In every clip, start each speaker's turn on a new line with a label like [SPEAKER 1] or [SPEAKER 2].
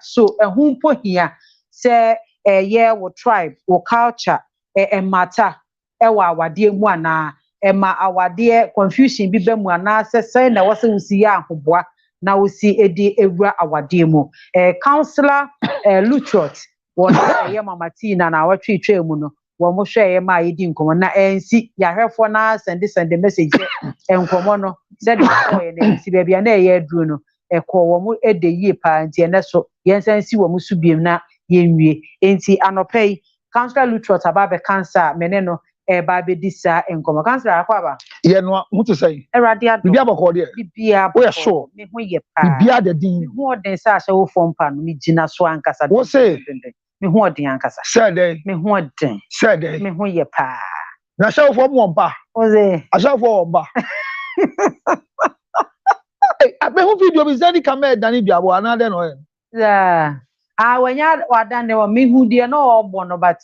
[SPEAKER 1] so who po here say yeah wo tribe wo culture matter wa awade mu ana ma awade confusion bi be mu ana say na wose usi ya ahoboa na usi edi ewura awade mu counselor Lutrot won mama Tina na watwetwe mu no wo mo hwe ma yedi nkomo na ensi yahwefo na send message enkomo no said na si bia na aduru no wo mo ede yie pa nti ene so yensan si wo mo su biem na yenwie enti anopei counselor Lutrot ababe cancer mene no ba be disa enkomo counselor akwaba
[SPEAKER 2] ye no mutu say
[SPEAKER 1] erade ado
[SPEAKER 2] bibia bako de
[SPEAKER 1] bibia
[SPEAKER 2] we sure
[SPEAKER 1] me ho ye pa
[SPEAKER 2] bibia de din
[SPEAKER 1] me ho den sa hye wo fom pa no me gina so ankasa
[SPEAKER 2] wo say
[SPEAKER 1] me ho den ankasa
[SPEAKER 2] say dey
[SPEAKER 1] me ho den
[SPEAKER 2] say dey
[SPEAKER 1] me ho ye pa
[SPEAKER 2] na hye wo fom mo mpa
[SPEAKER 1] o say
[SPEAKER 2] hye wo mpa abe hu video bi zani kamera dani bia bo ana de no
[SPEAKER 1] yeah wanya wadan de wo me hu de no obo no but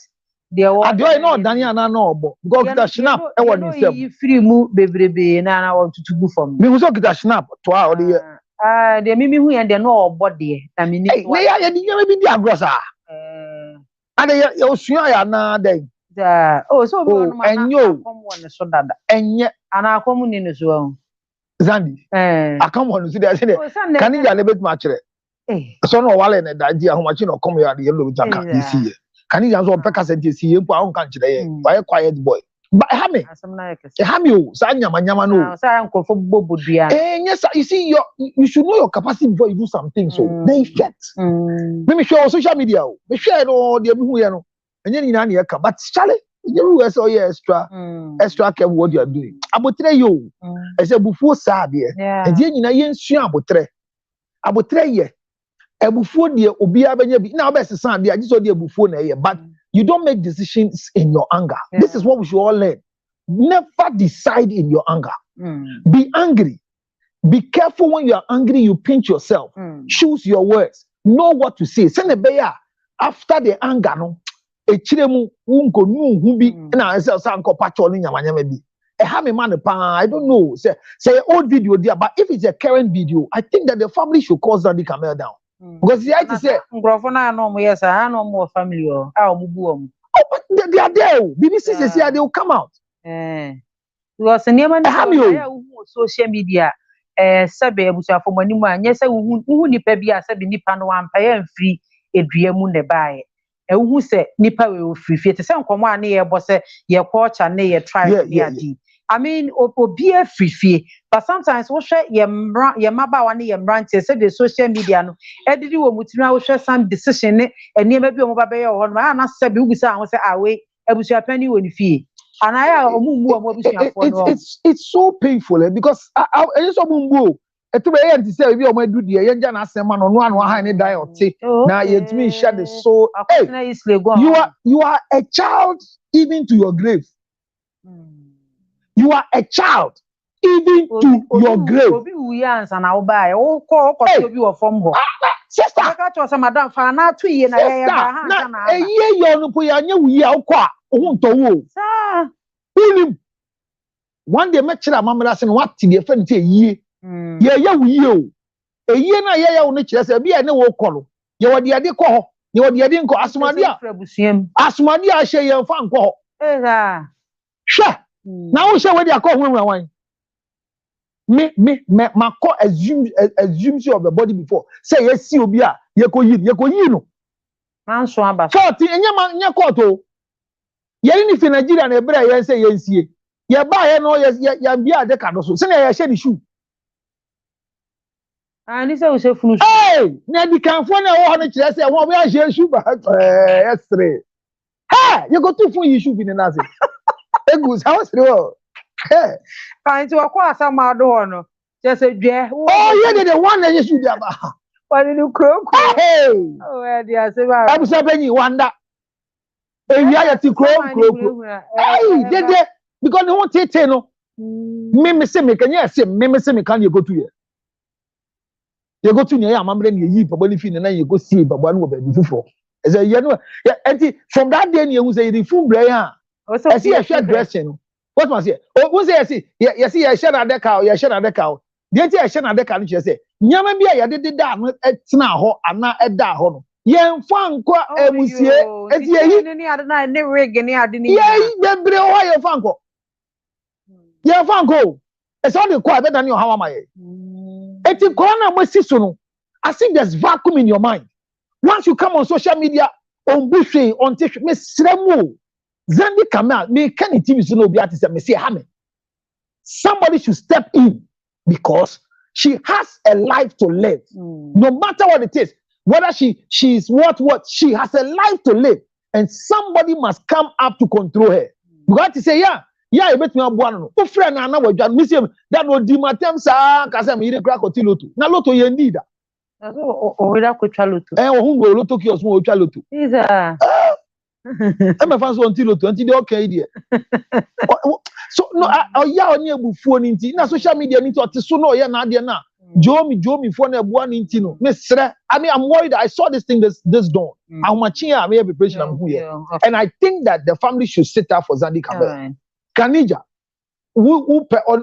[SPEAKER 1] de wo
[SPEAKER 2] adio no dani ana no obo because the snap e won himself
[SPEAKER 1] yi free mu bebrebe na wo tutugu fom
[SPEAKER 2] me hu so kita snap to a o de
[SPEAKER 1] de me hu ye de no obo de na me ni
[SPEAKER 2] ne ya di nyame bi di agrosa ade ya osua ya na de
[SPEAKER 1] so bi no ma na kom won so dada
[SPEAKER 2] enye
[SPEAKER 1] ana akom ni no so
[SPEAKER 2] Zandi akam won so de say kan ya le betu ma kire so no wale na daji ahomachi no kom ya de yelo jaka isi kan ya so peka sente isi mpo ahon kan kire ye why quiet boy ba ha me ha me o sa nyama nyama no
[SPEAKER 1] sa nkofo bobodua
[SPEAKER 2] yes you see you should know your capacity before you do something so they effect me share on social media o me share no de me hu ye no enye ni na na ka but chale you we say extra care what you are doing abotre yo I say bufuo sa de e nyina ye nsua abotre ye ebufuo de obi abenya bi na obesesa de agiso de ebufuo na ye but you don't make decisions in your anger. This is what we should all learn. Never decide in your anger. Be angry. Be careful when you are angry, you pinch yourself. Choose your words. Know what to say. Send a bear after the anger no echiremu unko nu hu bi na say sanko patcho ni nyamanyama bi have a man I don't know say old video there but if it's a current video I think that the family should cause the camera down because the IT say
[SPEAKER 1] ngrofo na no mo yes I no mo family o omubu
[SPEAKER 2] but they are there BBC say they will come out
[SPEAKER 1] because niam na social media sabe abusuafo mani mu anya say hu nipa bi a sabe nipa no ampa ya mfiri edua mu ne bae hu se nipa we ofiri te se nkomo a na ye bo se ye culture na ye tribe bi adi I mean obi afiri but sometimes wo hwe ye maba wa na ye mrantie se the social media no edidi wo mutiri wo hwe some decision ne eniema bi o mo ba be ye ho no na sabe ugusa ho se awe abusuapani wo ni fie anaya omumu o abusuafo no
[SPEAKER 2] it's so painful because any so mumbu etuba ye nti say bi o ma du de ye nja na asema no no anu ha ni die ote na yetimi share the soul you are a child even to your grave you are a child even to your grave
[SPEAKER 1] obi wu answer na oba wo ko obi wo fom ho
[SPEAKER 2] sister
[SPEAKER 1] ka cho say madam fa na to ye na ye ba ha na
[SPEAKER 2] eye yo no po ya nya wu ya wo a wo nto wo
[SPEAKER 1] sa
[SPEAKER 2] unim one day me kira mamra se no what the friend say ye ye wu ye o eye na ye ya wo no kire se bia ne wo kɔ no ye wo de ade kɔ ho ye wo de ade nkɔ asomade a hye ye mfa nkɔ ho hwe na wo hye we de akɔ ho nwan me makɔ assume of the body before say ye see obi a ye ko yi no
[SPEAKER 1] manso aba
[SPEAKER 2] 40 enya kɔto ye ni fi Nigeria na ebra ye say ye nsie ye ba ye no ye bia de ka do so se na ye hye ni shoe
[SPEAKER 1] ani se o se funu
[SPEAKER 2] na di kanfo na wo ho no kire se wo bia hye shoe ba yesterday you go to fun yi shoe bi na say egus how say wo
[SPEAKER 1] anti wa kwa asama do ho no je se dwe
[SPEAKER 2] ye the one na ye shoe dia ba
[SPEAKER 1] wani ni kroko e dia se ba
[SPEAKER 2] abusa benyi wanda ewia ya ti kroko dede because they want tete no me say me kan say me say me kan ye go to ne ya amamre ne yi papa ni fi ne na ye go see baba no wo ba bi fufo e say ye no enti from that day ne you say the full brain a e say ye share dressing what must say o say ye share na deka o ye share na deka o dey say ye share na deka no say nyama bi a yɛde da no tena hɔ ana ɛda hɔ no yɛmfa nkɔ emusie eti eyi
[SPEAKER 1] ni ade na ne rig ni ade ni
[SPEAKER 2] yɛyi bebre hɔ yɛmfa nkɔ ɛsɛ ɔde kɔ ɛbɛda ne ɔhaw ama yɛ eti corona mo si so no I think there's vacuum in your mind once you come on social media on bushwe on tissue me sremu Zandi Kamel me can TV so no be artist me say ha me somebody should step in because she has a life to live no matter what it is whether she's what she has a life to live and somebody must come up to control her because to say yeah you bet me aboa no o friend na wadwa me say that no di matem sa ka say me ire kra koti loto na loto ye need
[SPEAKER 1] o we da ko twa loto
[SPEAKER 2] o hu go loto kiosk mo o twa loto
[SPEAKER 1] isa
[SPEAKER 2] I'm a fan so until they okay there. So no, ya oni ebufuo ni nti na social media ni to so no ya na de na Jomi for na ebuo ni nti no. Me sre, I mean I'm worried. I saw this thing this dawn. How much here I may be preparation am here. And I think that the family should sit up for Zandi Kamel. Kanija who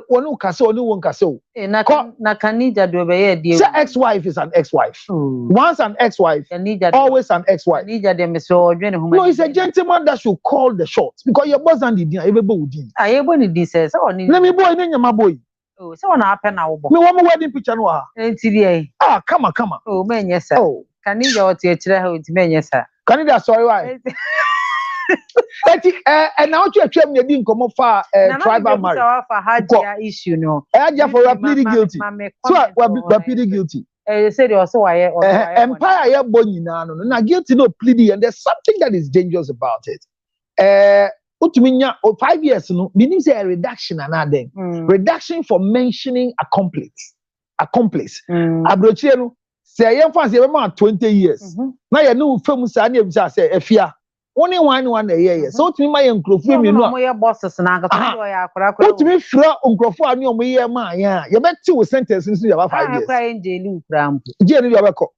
[SPEAKER 2] onu kase onu won kase o
[SPEAKER 1] na Kanija do be ye die
[SPEAKER 2] ex-wife is an ex-wife once an ex-wife Kanija always an ex-wife
[SPEAKER 1] Kanija dem so odwene homa
[SPEAKER 2] no he's a gentleman that should call the shots because your boss and the dia ebebo udi
[SPEAKER 1] ayebo ni di say oni
[SPEAKER 2] let me boy nyama boy
[SPEAKER 1] oh say ona ape na wo bo
[SPEAKER 2] me wo mo wedding picture no ha
[SPEAKER 1] enti die
[SPEAKER 2] come on
[SPEAKER 1] oh me nyesa oh Kanija o tie kire ha o ti me nyesa
[SPEAKER 2] Kanija sorry why and now you atwam na di nkomo fa tribal marriage
[SPEAKER 1] for Hajia issue no
[SPEAKER 2] Hajia for pleading guilty so we pleading guilty
[SPEAKER 1] say also why
[SPEAKER 2] empire ya bo nyina no na guilty no pleading and there's something that is dangerous about it utuminya 5 years no meaning say a reduction another reduction for mentioning accomplice abrochie no say yem fancy be ma 20 years na ye no fam sa na e say afia only one year so to me my nkrofo me no
[SPEAKER 1] mo bosses na ka to ya akora
[SPEAKER 2] to me fra nkrofo ani o mo ye ma ya ye beti wo sentence nso ya 5 years
[SPEAKER 1] akora njeli ukrampo
[SPEAKER 2] je ni ya be ko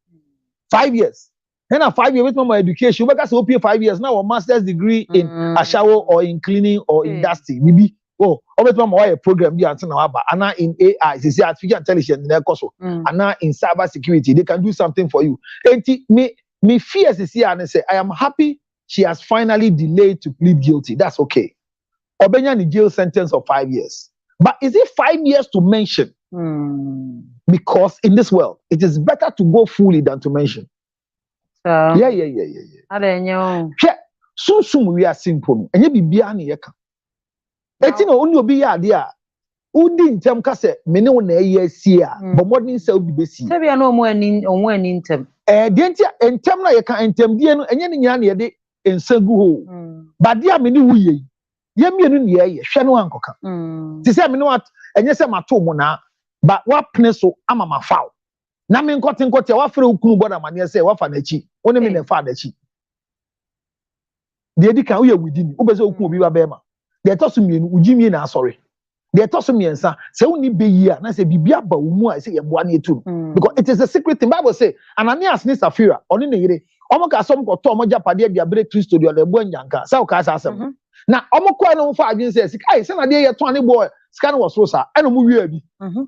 [SPEAKER 2] 5 years then 5 years with my education we say OPA 5 years now a master's degree in ashawo or in cleaning or industry bibi oh obet ma why program bi antin na wa ba ana in AI say artificial intelligence na ekoso ana in cyber security they can do something for you enti me fear say and say I am happy she has finally delayed to plead guilty. That's okay. Obenya ni jail sentence of 5 years. But is it 5 years to mention? Because in this world, it is better to go fully than to mention. Yeah. Soon we are simple. And you be beyond yeka. Etino only obi ya dia. Udi intem kase mene wona yesia. But modern say obi besi.
[SPEAKER 1] Say bia no mo ani intem.
[SPEAKER 2] Dientia intem na yeka intem die no enye ni nya na yede ensagu ho ba dia me ni wuye ye mienu ne ye hwe no ankoka ti se me no enye se mato mo na ba wa pene so ama mafaw na me nkote wa fere ukunu boda mane se wa fa na chi woni me na fa na chi de edi kan wo ye wudi ni wo be se ukunu bi ba be ma de to so mienu ujimi na asore de to so miensa se woni be yi a na se bibia ba wo mu a se ye boa na etu because it is a secret thing Bible say Ananias ni Sapphira oni ne yire omo ka som ko to omo japade bia bre Kristo de ole bo nyanka sa o ka sa asem na omo ko no fa adwin se sika ai se na de ye to ane boy sika no was so sa eno mu wi abi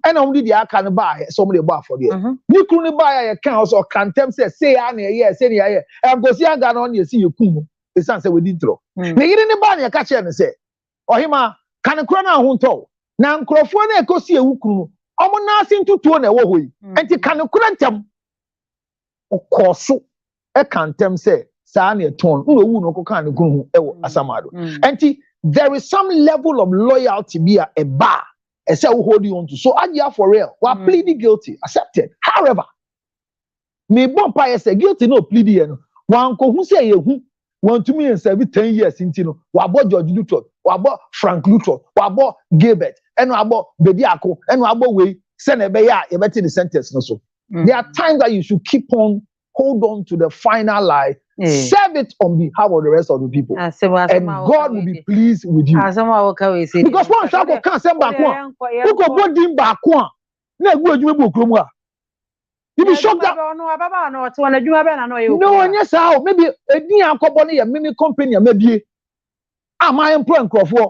[SPEAKER 2] ena omo di aka ne ba he so omo de bo afode ni kru ne ba ya ye kan so kantem se ya na ye se ne ye gosi aga no na esi ye kum e san se wedi ntro ne yire ne ba na ye ka che ne se ohima kan kro na ho nto na nkrofo na ekosi ewu kru omo na asintutuo na ewo hoyi enti kan kro ntem okoso e kantem say sa na eton no wu no kokan ne kunu ewo asamado enti there is some level of loyalty be a bar e say we hold you on to so adia for real we are pleading guilty accepted however me bompa ye say guilty no pleading no wan ko hu say ye hu wan to me serve 10 years inti no wa bo George Luton wa bo Frank Luton wa bo Gilbert eno abo Bediako eno abo we say na be ya ye beti the sentence no so there are times that you should keep on hold on to the final lie, serve it on behalf of the rest of the people. And God will be pleased with you. Because one shall go can't send back one. Who go put him back one? No, you be shocked that no, yes, how maybe a near company, a mini company, maybe. Am I employing Crawford?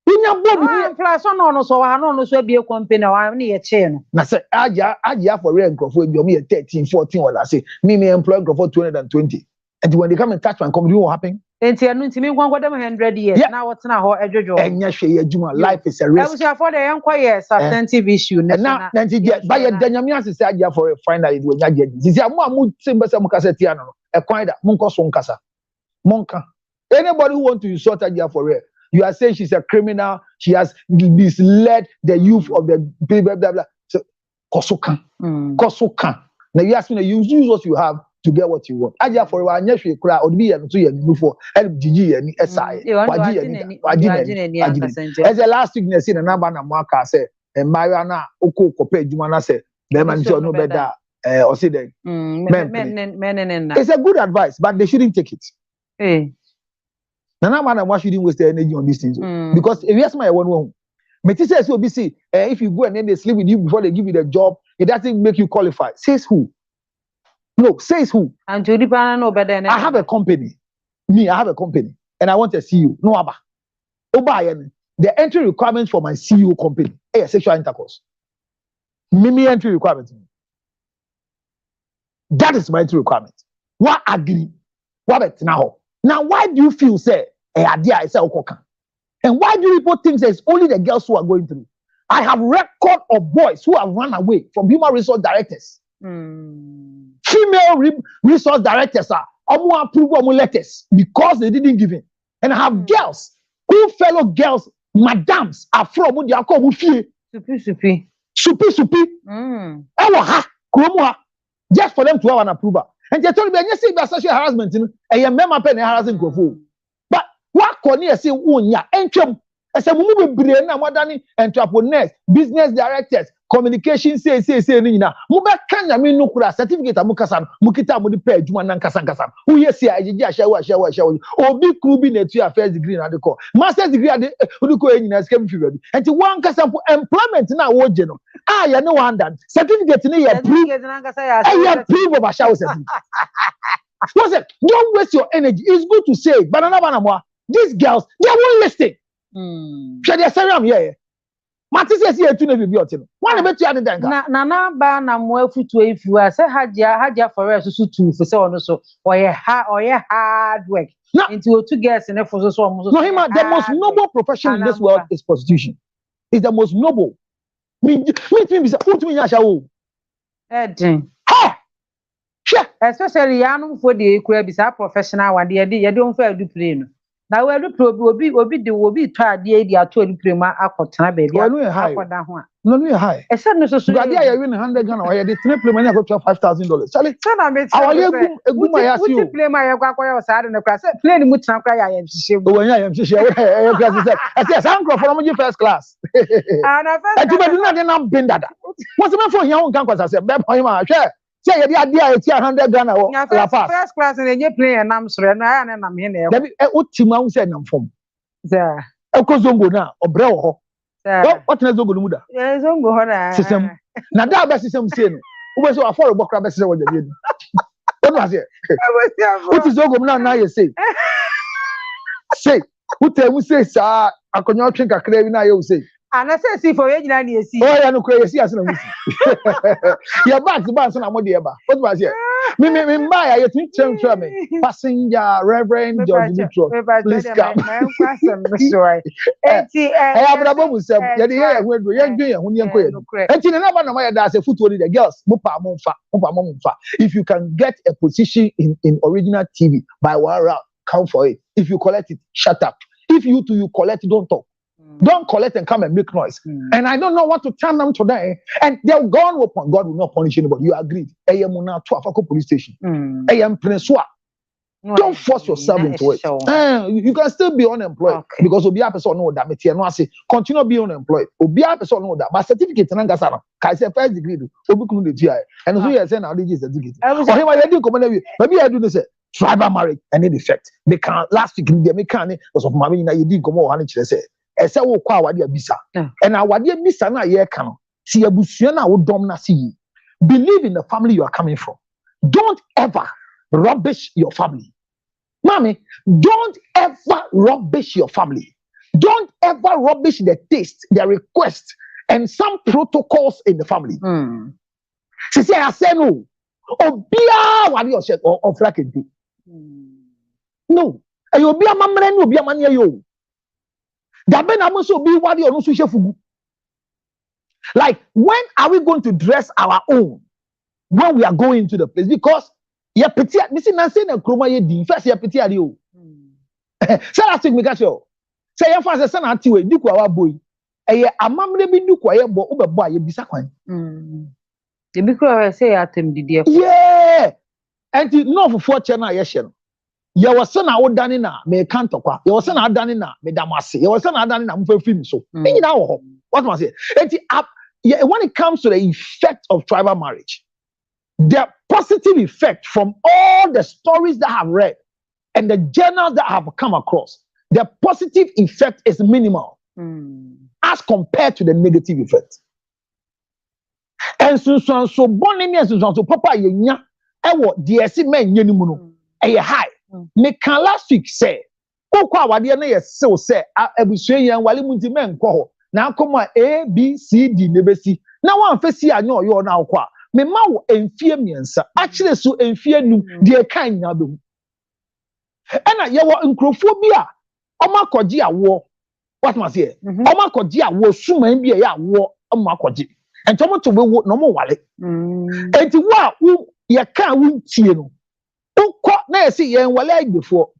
[SPEAKER 2] Inya bobi
[SPEAKER 1] plus no so wa no so be company wa na ye che no.
[SPEAKER 2] Na say aja for rent for be me 13 14 or I say me employ for 220. And when they come and touch my company, what happen?
[SPEAKER 1] Enti anu ntimi nkwankwa dem 100 years na what na ho edwodwo.
[SPEAKER 2] Enya hwe adwuma, life is a risk.
[SPEAKER 1] I for the yankwa yes substantive issue
[SPEAKER 2] na na nti ba ye danyame asese aja for finally we nya je. Sisi amu timbese mu kasa tia no. E kwan da monko so nkasa. Monka. Anybody who want to insult aja for real, you are saying she's a criminal, she has misled the youth of the blah blah blah. So kosokan. Kosokan. Now you ask me, you use what you have to get what you want. Aja for wa nya hwe kura odbi ye no so ye before LGG ye ni esai. Waji as a last week na see na number na mo aka say Mario na oko kopa adwuma na say be man say no better or say then it's a good advice but they shouldn't take it. Na man why shouldn't waste their energy on these things because if you ask my one me say obi see if you go and then they sleep with you before they give you the job it doesn't make you qualify. Says who? No, says who?
[SPEAKER 1] And to no better.
[SPEAKER 2] I have a company. I have a company and I want a CEO. No aba. The entry requirements for my CEO company is sexual intercourse. Mimi entry requirement. That is my entry requirement. What agree? What bet now? Now, why do you feel say idea is okoka? And why do people think it's only the girls who are going through? I have record of boys who have run away from human resource directors. Female resource directors are approve letters because they didn't give in. And I have girls who fellow girls, madams, are from the Akobu Fie. Supi. Just for them to have an approval. And they told me, you see, that's sexual harassment, and you remember penny harassing Kofu. But what can you say, Unya, and as a movie brain, entrepreneurs, business directors, communication say nina mube kanya me no kura certificate amukasa mukita mu de page mu nan kasa who yes ya agye ahya obi kru bi na tu ya first degree na de ko master's degree ade odi ko enyina scam fi baby enti wan kasa employment na wo je no ya ne wan dan certificate ni ya prove ya prove of ahya certificate. What's it? Don't waste your energy. It's good to say banana these girls they won't listen. Shall they say am here? Matisi see etu na bibi otino. Wan na betu ade denka.
[SPEAKER 1] Na ba na mo afutu efu say haja for us so tu for say ono so oye hard work. Into two girls in for so almost.
[SPEAKER 2] No him the most noble profession in this world is prostitution. It's the most noble. Me be say put me nyasha wo.
[SPEAKER 1] Edin.
[SPEAKER 2] Ha! Sure.
[SPEAKER 1] Especially yanum for the ekura be say professional one dey don for do play no. Na we do obi to ade di ato ni prema akotena baby akoda ho a
[SPEAKER 2] no high
[SPEAKER 1] e say no so
[SPEAKER 2] ade ya win 100 Ghana or dey three prema na go $5,000 Charlie
[SPEAKER 1] na me
[SPEAKER 2] eguma ya si o
[SPEAKER 1] prema ya kwakoya o sa ade na kwa say plane mu tena kwa ya hihye
[SPEAKER 2] o wanya ya hihye e class say e say san crop for mo first class
[SPEAKER 1] na first
[SPEAKER 2] e be na dey na bendada what's the man for here on kan kwasa say be pon ma hwe say ye dey ade a 100 Ghana o la pass
[SPEAKER 1] first class na nye plane nam soro na ya na me na
[SPEAKER 2] e o tima hu say nam fom
[SPEAKER 1] za
[SPEAKER 2] e ko zongo na obre wo ho what na zongo no mu da
[SPEAKER 1] zongo ho na
[SPEAKER 2] system na da ba system say no wo be so afford bokra be say wo da bi no what was it what is zongo na ye say who say sa akonyo twen kakra bi na ye say
[SPEAKER 1] ana say see for we nyina na esi
[SPEAKER 2] ya no kra ye si ase na musi ya back so na mo de ba what was it me buy ya twin tram me passenger Reverend George Mitro please come abrabo musem ya de ya hwedo ya dwen ya huni enko ya enti na ba na ma ya da say football the girls mo pa mo mfa if you can get a position in original TV by one round count for it if you collect it shut up if you collect it don't talk. Don't collect and come and make noise. And I don't know what to tell them today. And they'll go on upon God will not punish anybody. You agreed. Ayamuna to Afako police station. Ayam Peninsula. Don't force yourself into it. You can still be unemployed because Obia person know that metia no say continue be unemployed. Obia person know that but certificate na gasara. Kai say first degree do. Obi kunu dey TI. And so you say now this certificate. So him I dey come na maybe I do this tribal marriage and it effect. They can last week they make can was of mama na you did come o han kire say ese wo kwa awade abisa and awade abisa na ye ka no si abusua na wo dom na si believe in the family you are coming from. Don't ever rubbish your family. Mommy, don't ever rubbish your family. Don't ever rubbish the taste, the request, and some protocols in the family. She said, I said no. Obia wali oshe or flakenti. No. And you be a mamma no be a mania yo. Daben amuso be wali or no sushe fugu. Like, when are we going to dress our own when we are going to the place? Because ye peti this is not saying a chroma ye di first ye peti ari o. Say last week me catch you. Say ye fast say na ati we di kwa wa boy. Eye amamre bi di kwa ye bo ube bo aye bisa kwan.
[SPEAKER 1] The bikura say atem didi.
[SPEAKER 2] Yeah. And no for channel ye hye no. Ye was na wo dane na me kan tokwa. Ye was na dane na me damase. Ye was na dane na mfa film so. Me na wo ho. What must I say? When it comes to the effect of tribal marriage, the positive effect from all the stories that I've read and the journals that I have come across, the positive effect is minimal as compared to the negative effect. And so bonnie and so papa yenya ewo DSC men yenimuno eye high. Me can last week say okwa awade na ye sew say abusue yen wale munti men kwo ho na akoma A B C D nebesi na wan fesi anyo yo na akwa me ma wo enfie miensa akire so enfie num de kan nya be ena ye wo nkrofo bi a omakoji awo what must say omakoji awo suman bi e ya awo omakoji entomo to be wo no mo wale enti wo ye kan wo ntie no ukọ na esi yen wale agbefo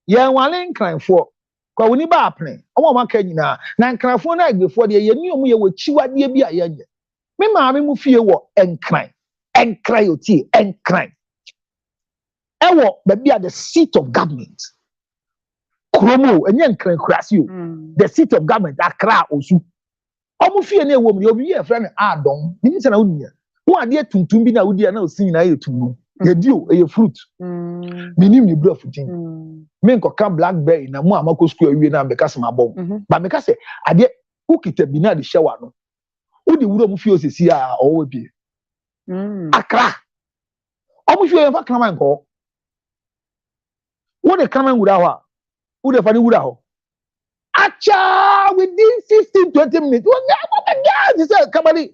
[SPEAKER 2] yen wale nkranfo kwa woni ba apne omo maka nyina na nkranfo na agbefo de ye ni omu ye wo chiwade bi a ye nye me maame mu fie wo enkran oti enkran ewo ba bia the seat of government kromo enye nkran krasi o the seat of government Accra osu omu fie na ewo mu obi ye friend adon ni se na wunya wo ade tuntum bi na wudi na osin na ye tumu ye dio ye fruit minim ni bro futin me nkoka blackberry na mu amako school awie na be kasa mabom ba me kasa ade ukita bi na de shower no udi wuro mu fie osisi a owo bi Accra omu fie fa kraman ko wo de kraman wura ho wo de fa ni wura ho acha within 15-20 minutes you say kamali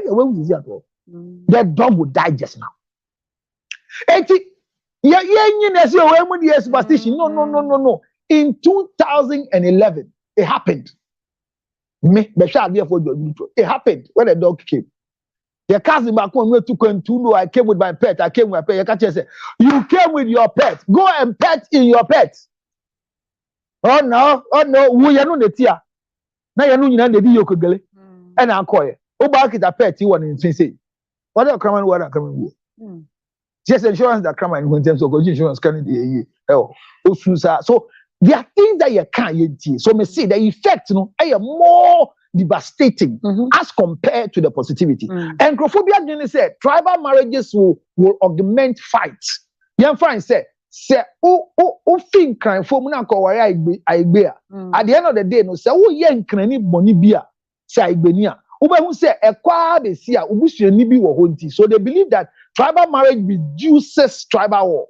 [SPEAKER 2] when we see at all the dog will die just now. No. In 2011, it happened. It happened when the dog came. The cousin back home I came with my pet. You came with your pet. Go and pet in your pet. Oh no. We are not the tia. Now you know the video kugele. And I call it. Oh, back it a pet. You want to say. What are coming? What are coming? Just insurance that come in terms of insurance can be so there are things that you can't see. So me see the effect are more devastating as compared to the positivity. And Crophobia said tribal marriages will augment fights. Young friend said think crime for at the end of the day no say yen crani money bia say igbenia who say so they believe that tribal marriage reduces tribal war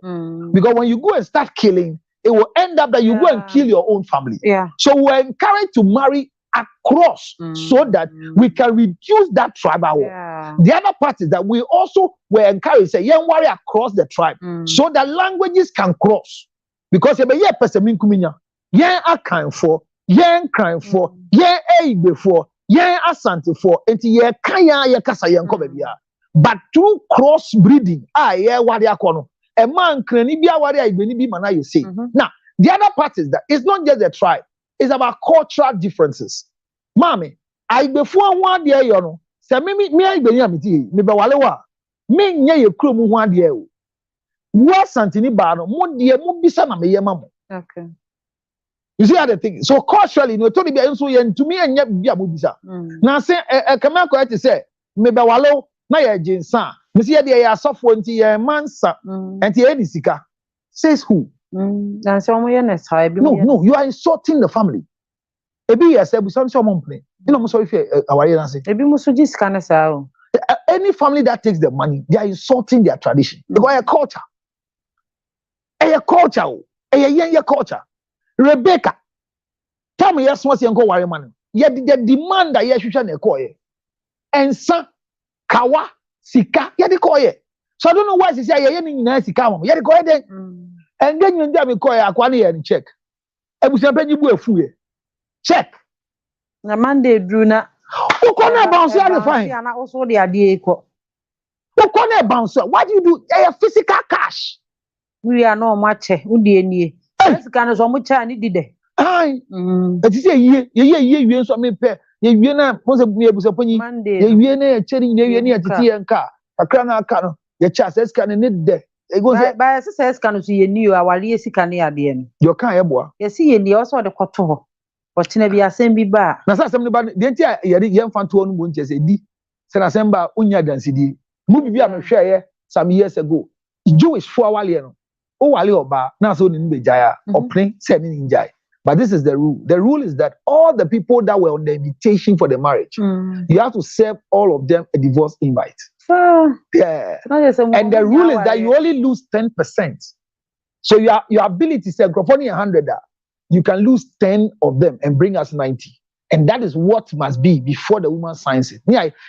[SPEAKER 2] because when you go and start killing, it will end up that you go and kill your own family. So we're encouraged to marry across so that we can reduce that tribal war. The other part is that we also were encouraged to say, young warrior across the tribe so that languages can cross. Because if a person mean kuminya, yen a kind for, yen crime for, yen a before, yen asante for, enti ye kaya ye kasa yen kobebia. But through crossbreeding, warrior kono, a man can be a warrior, mana you say. Now, the other part is that it's not just the tribe, it's about cultural differences. Mommy, I before 1 year, you know, say me I be me walewa, me nye ye krum 1 year. Wa santini bano, mo die mo bisa na me ye mamo.
[SPEAKER 1] Okay.
[SPEAKER 2] You see how the thing. So culturally, no to be so yen to me and ye bia mo bisa. Now say come on to say me be walo na ye jinsan. Me see ye ya sofo nti ye mansa nti ye di sika. Says who?
[SPEAKER 1] Na so mo ye na sai bi
[SPEAKER 2] No, you are insulting the family. Ebi yes, ebi some play. You know mo so if aware na say.
[SPEAKER 1] Ebi mo so ji sika na sa o.
[SPEAKER 2] Any family that takes the money, they are insulting their tradition. Because a culture. A culture. A culture. Rebecca. Tell me yes, what's your worry man? Yet the demand that yes, you shall call it. And son, kawa, sika, yet the call it. So I don't know why she say you're in Nancy Cow, yet go ahead and then you damn call Aquani and check. I was a penny boy fool. Check.
[SPEAKER 1] Na Monday drew na.
[SPEAKER 2] Who corner bounce here fine?
[SPEAKER 1] And also the idea.
[SPEAKER 2] Who corner bounce? What do you do? Physical cash.
[SPEAKER 1] We are no match. Udi any. Yes, can so much I need it.
[SPEAKER 2] Aye. But you say ye so me pay. Ye na mo se me ebusa ponyi. Ye na cheri ye ni atiti enka. Akra na aka no. Ye cha se ska ne de. E go say
[SPEAKER 1] by se ska no so ye ni o awale sika ne ade no.
[SPEAKER 2] Yo kan ye boa.
[SPEAKER 1] Ye si ye ni o so de kwoto ho. Ochina bi asem bi ba.
[SPEAKER 2] Na sa asem ne ba de ntia ye mfa to no mo ntia se di. Se na asem ba unya dansidi. Mu bibi a me hwe ye some years ago. Jewish for awale no. O wale oba na so ni nbejaya opne se ni njai. But this is the rule. The rule is that all the people that were on the invitation for the marriage, you have to serve all of them a divorce invite. Yeah. And the rule is that you only lose 10%. So your ability to say, 100, you can lose 10 of them and bring us 90. And that is what must be before the woman signs it.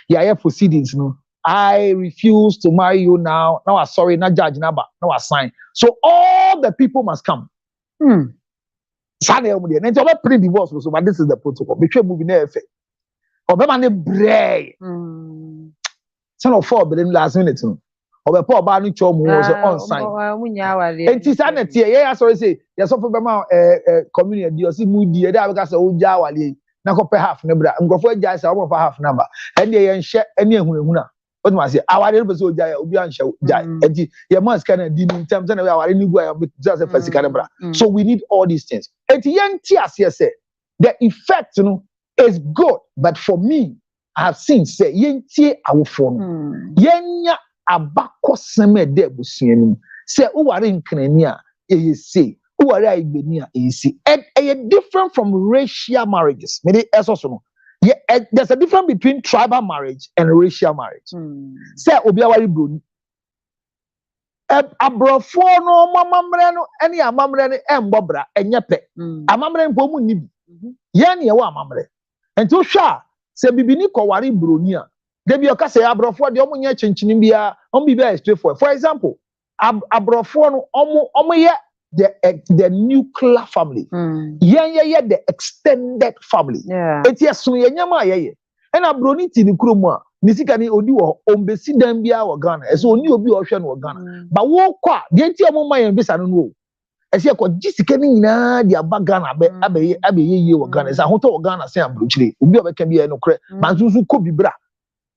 [SPEAKER 2] Yeah, proceedings, no. I refuse to marry you now. Now I'm sorry, not judge number. Now I sign. So all the people must come. And so pre-divorce also, but this is the protocol. Between moving there, or be man bray. Son of four, but in last minute, or be poor bad new chom was on sign. And tis sanity, yeah, sorry say, yes, of Bema community, you see moody, there because old Jawali, now compare half number, and go for a jazz over for half number, and they and share any huna. What must I say? Our episode Jaya, Ubian show Jai, and you must kind of deal in terms of our new way of just a first camera. So we need all these things. And the young tears here say the effect, is good, but for me, I have seen say yen tie awofo yenya abakọ seme de busuanim say uware nkranni a ye say uware aibeni a ye say different from racial marriages me dey eso so no there's a difference between tribal marriage and racial marriage. Say obi awari broni abrofo no mamamre no ene amamre no embobra enye pe amamre mpo mu ni bi ye ne ye wa amamre enti o hwa se bibini ko wari broni a de bi o ka se abrofo de omo nye chinchini bia omo bi be straight for example abrofo no omo ye the nuclear family ye the extended family enti esun ye nyama ye na broni ti ni kromu a ni sika ni odi wo ombesi dan bia wo Ghana eso oni obi o hwe no wo Ghana ba wo kwa de enti omo ma ye bisa no no ese ko gisika ni nyina de aba Ghana abe ye wo Ghana esa hoto wo Ghana se ambrochire obi obeka bia no kre mansusu ko bibra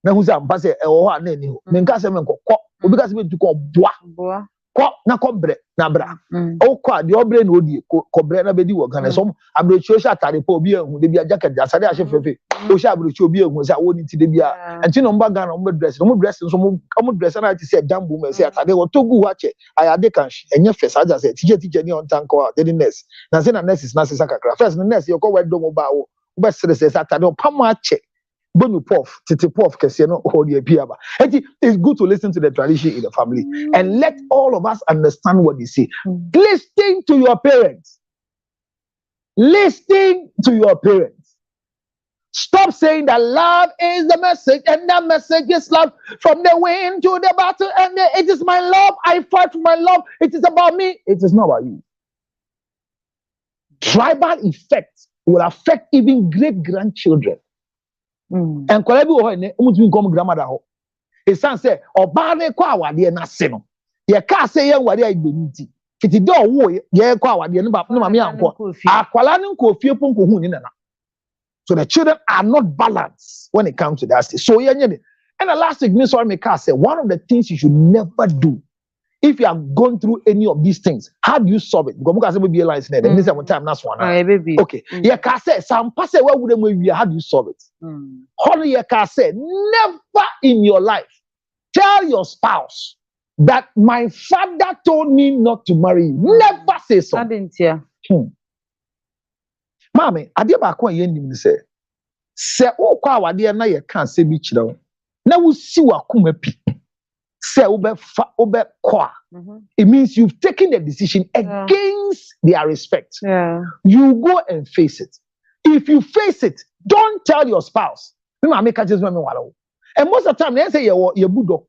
[SPEAKER 2] na hu sa mpa se e wo ha na ni ho me nka se me nkokọ obi ka se me ntuko boa ko na ko bre na bra o kwa de obre na odi ko bre na bedi wo Ghana so abrochire sha tare pa obi ehun de bia jacket asade a hwefefe o sha abrochire obi ehun sa woni ti de bia enti no mba Ghana mo dress so mo dress na ti se dambu me se atade wo togu wa che ayade kanshi enye fesa aja se teacher ni on tanko de nurse na se na nurses na se sakakra first na nurse yo ko wedo mo ba wo be se se atade o pam ache bonu pof titi pof kese no hold your piaba. It's good to listen to the tradition in the family and let all of us understand what they say. Listen to your parents. Listen to your parents. Stop saying that love is the message and that message is love from the win to the battle and it is my love. I fight for my love. It is about me. It is not about you. Tribal effects will affect even great-grandchildren. And kwalabi wo ne umutumi kom grandmother ho e san say oba ne kwa awade na se no ye ka say ye wade agbeni fiti do wo ye kwa awade ne ba ne mama yanko akwala ne nko fie ponko hu ni nana. So the children are not balanced when it comes to that stage. So yeah, and the last thing sorry me ka say one of the things you should never do if you are going through any of these things, how do you solve it? Because we can say be alliance there. This one time that's one. Okay. Yeah, can say some pass where would we how do you solve it? Honey, you can say never in your life tell your spouse that my father told me not to marry you. Never say so. Mommy, I did back when you say oh kwa wade na ye can say be chiro. Na we see wa kuma pi. Say obe kwa. It means you've taken the decision against their respect. You go and face it. If you face it, don't tell your spouse. Me ma make just me wala. And most of the time, they say you budo.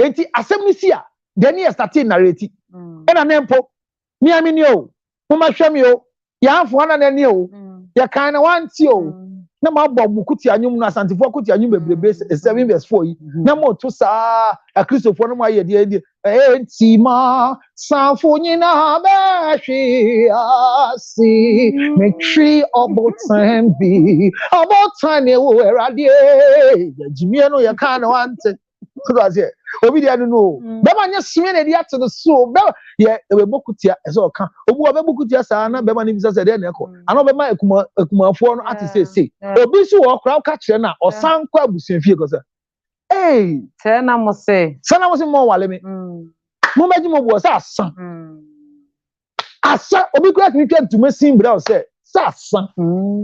[SPEAKER 2] Enti assembly sia, then you start narrating. And an empo, me I mean you, mama shame you, you have one and you, you kind of want you. Na ma bob kuti anyum na santifo kuti anyum bebrebe 7 verse 4 yi na mo to sa a Christopher no ma ye de enti ma sanfo nyina ba hwe asi make tree about time be about time e wo erade jimie no ye kan want so that's it obi dia no be ma nya sumi na dia to the so be ye bokutia e so kan obi wo be bokutia sa na be ma ni bisa se de na eko ano be ma ekumafo no ati say obi so wo kra ka kire na osan kwa abusenfie ko se eh
[SPEAKER 1] se na mo se
[SPEAKER 2] mo wale me mo maji mo bo sa asan obi kra ni twa ntuma sin bra o se sa asan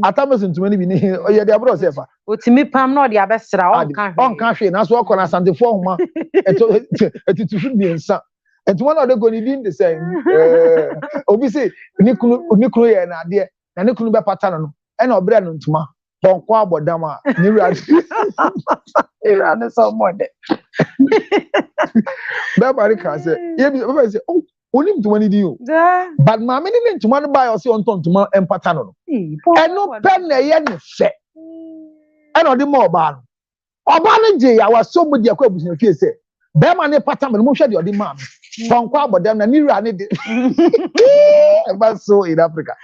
[SPEAKER 2] atamaso ntuma ni bi ni oye de abro se fa
[SPEAKER 1] otimi pam na odi abesra
[SPEAKER 2] on kan hwe na so okọ na santefo homa etutu hwe bi nsa ntuma na ode go ni din de say obi say ni kunu ye na ade na ni kunu be pata no e na obre no ntuma bonko abodam a ni
[SPEAKER 1] rad so mode
[SPEAKER 2] be bari ka say ye bi be say oh oni ntuma ni di o but ma me ni ntuma no buy o say on ntuma empata no eno pen na ye ni fe eno di mo oba no je ya waso mu di akwa busin fie say be ma ne pata me mo hwe di odi ma me bonko abodam na ni ra ne de but so in Africa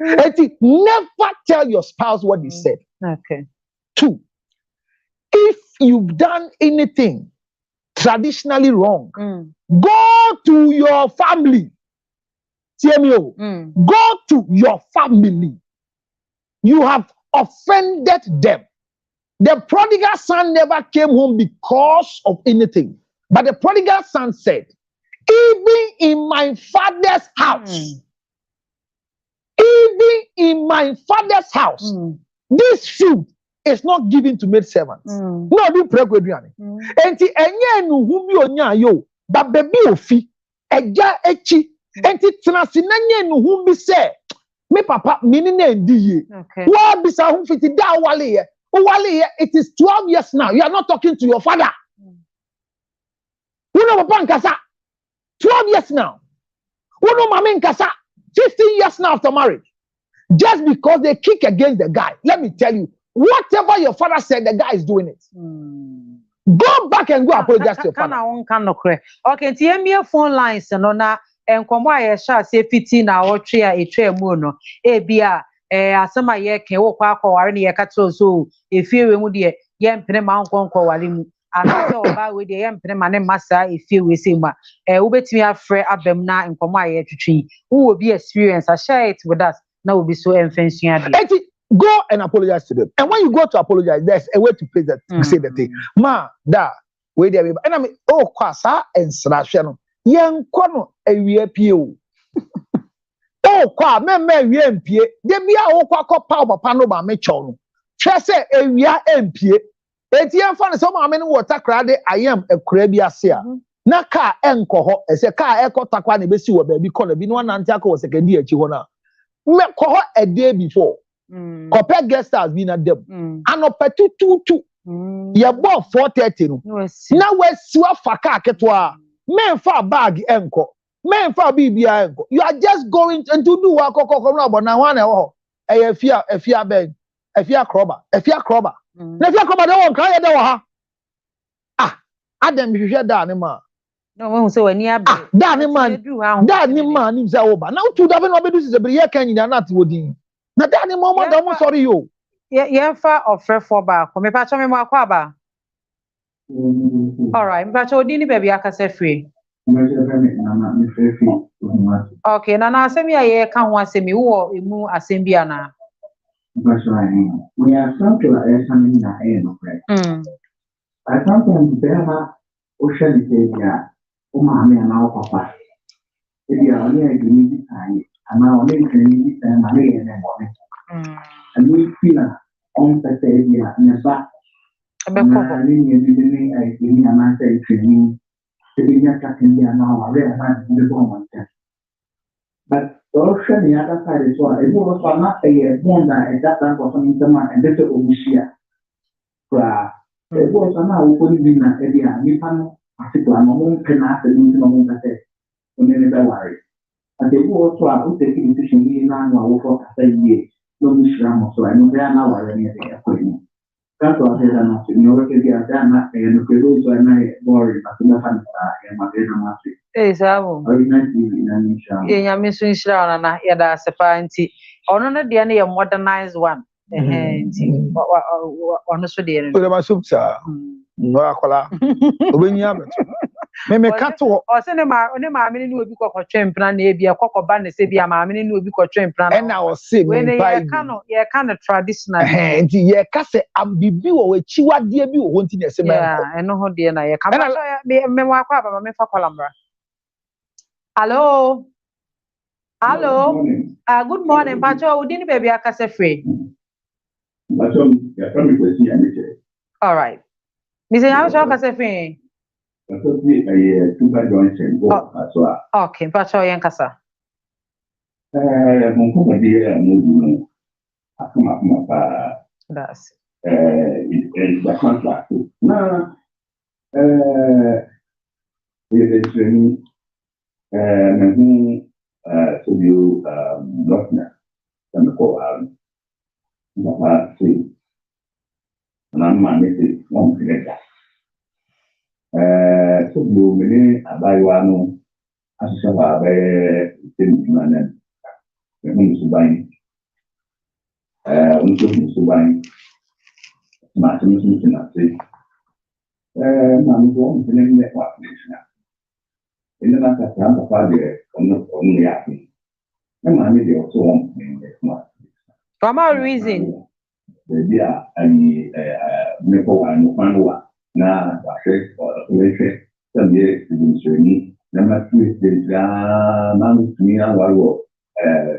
[SPEAKER 2] never tell your spouse what he said.
[SPEAKER 1] Okay.
[SPEAKER 2] 2, if you've done anything traditionally wrong, go to your family. Go to your family. You have offended them. The prodigal son never came home because of anything. But the prodigal son said, even in my father's house, even in my father's house, this food is not given to maid servants. No, do pray with you. Enti enye nu humi onya yo, but baby ofi, eja echi, enti tenasi nenye nu humi se, me papa mini ne ndiye. Wa bisa hum fiti da wale ye. It is 12 years now. You are not talking to your father. You know papa nkasa. 12 years now. You know mama nkasa. 15 years now after marriage, just because they kick against the guy. Let me tell you, whatever your father said, the guy is doing it. Go back and go apologize to your father.
[SPEAKER 1] Okay, TMA phone lines no na enkomo aye sha say 15 na otwe a etwe mu no e bia asema ye ken wo kwa akware ne ye ka tro so efiewe mu de ye mpene ma nkonko wale mu ana se oba we de ye mpene ma ne masa efiewe se mu wo betimi afre abam na enkomo aye twetwi wo obi experience share it with us na obi so enfensua de.
[SPEAKER 2] Go and apologize to them. And when you go to apologize, there's a way to face that, say the thing. Ma, da, wait there. And I mean, oh, kwasa and slashano. Young kono a UAPO. Oh, kwa, me UMPA. They be a okwa power pano ba me chono. Chese a via MPA. ATM fan some amen water crowd. I am a crabia seer. Na car enko as a car echo takwa ne besi wa baby corner. Be one antiaco was a candy at Chihona. Me call a day before. Compare guest has been at them. And up at 222. You bought 430. Now we're swa faka ketwa. Men for bag enko. Men for BBI enko. You are just going to do what Coco but now one oh. A fear bag. A fear crobber. A fear crobber. If you come don't cry there. Ah, Adam, you share that anima.
[SPEAKER 1] No, so when you have
[SPEAKER 2] that man is over. Now, 2,000 is a beer can you not wooding. Na dani mama da mo sorry yo.
[SPEAKER 1] Ye fa offer for ba. Ko me pa cho me mo akwa ba. All right, me pa cho odi ni baby akase free. Okay, na asemi ye ka ho asemi wo emu asemi ana.
[SPEAKER 3] We are something like something na no correct. I sometimes better ocean is o ma me na o papa. If you are only a unique time. And now I'm training and I'm and we feel on the area in the back. I'm training to be just now. I realize the moment. But So shani other side is one. It was not a bond at that time for some time and that's a Obushia. It was now open dinner at the Nipan, I think I'm almost can ask the minimum that when they never worry. And they were also out taking decision in an hour for a year. No Mishram, so I know they are now already appointment. That's what I said. I'm not going to get done. And the people so I may worry, but I'm not and my dinner master.
[SPEAKER 1] Exactly. Yeah, Miss Winshire, and yeah, that's a fancy. Or not the only modernized one. Honestly, dear.
[SPEAKER 2] So my soup, sir. No, Akola. When you have it. Me cat or
[SPEAKER 1] send him my mammy will be cock train plan, maybe a cock or banner, say, be a mammy will be cock train plan.
[SPEAKER 2] and I was saying,
[SPEAKER 1] when they cannot, yeah, kind of traditional.
[SPEAKER 2] And yeah, Casse, I'm be or chiwa dear be wanting a semi.
[SPEAKER 1] I know how dear I come. I memoir about me for Columbra. Hello. Hello. Good morning, Pacho. Didn't baby a casse free. All right. Mr. Yamasha casse free. Okay, Pacho Yankasa. That's
[SPEAKER 3] it's the contract. Now, so you doctor and go out. And I'm managing one together. So you may buy one as a very man. The means to buy. To buy. Mathematics and say, I'm going to name that what in the matter of the father, only happy. And I made also one
[SPEAKER 1] for my reason.
[SPEAKER 3] The dear and Maple and Panua now, some years to be number 2 is the man to me. I will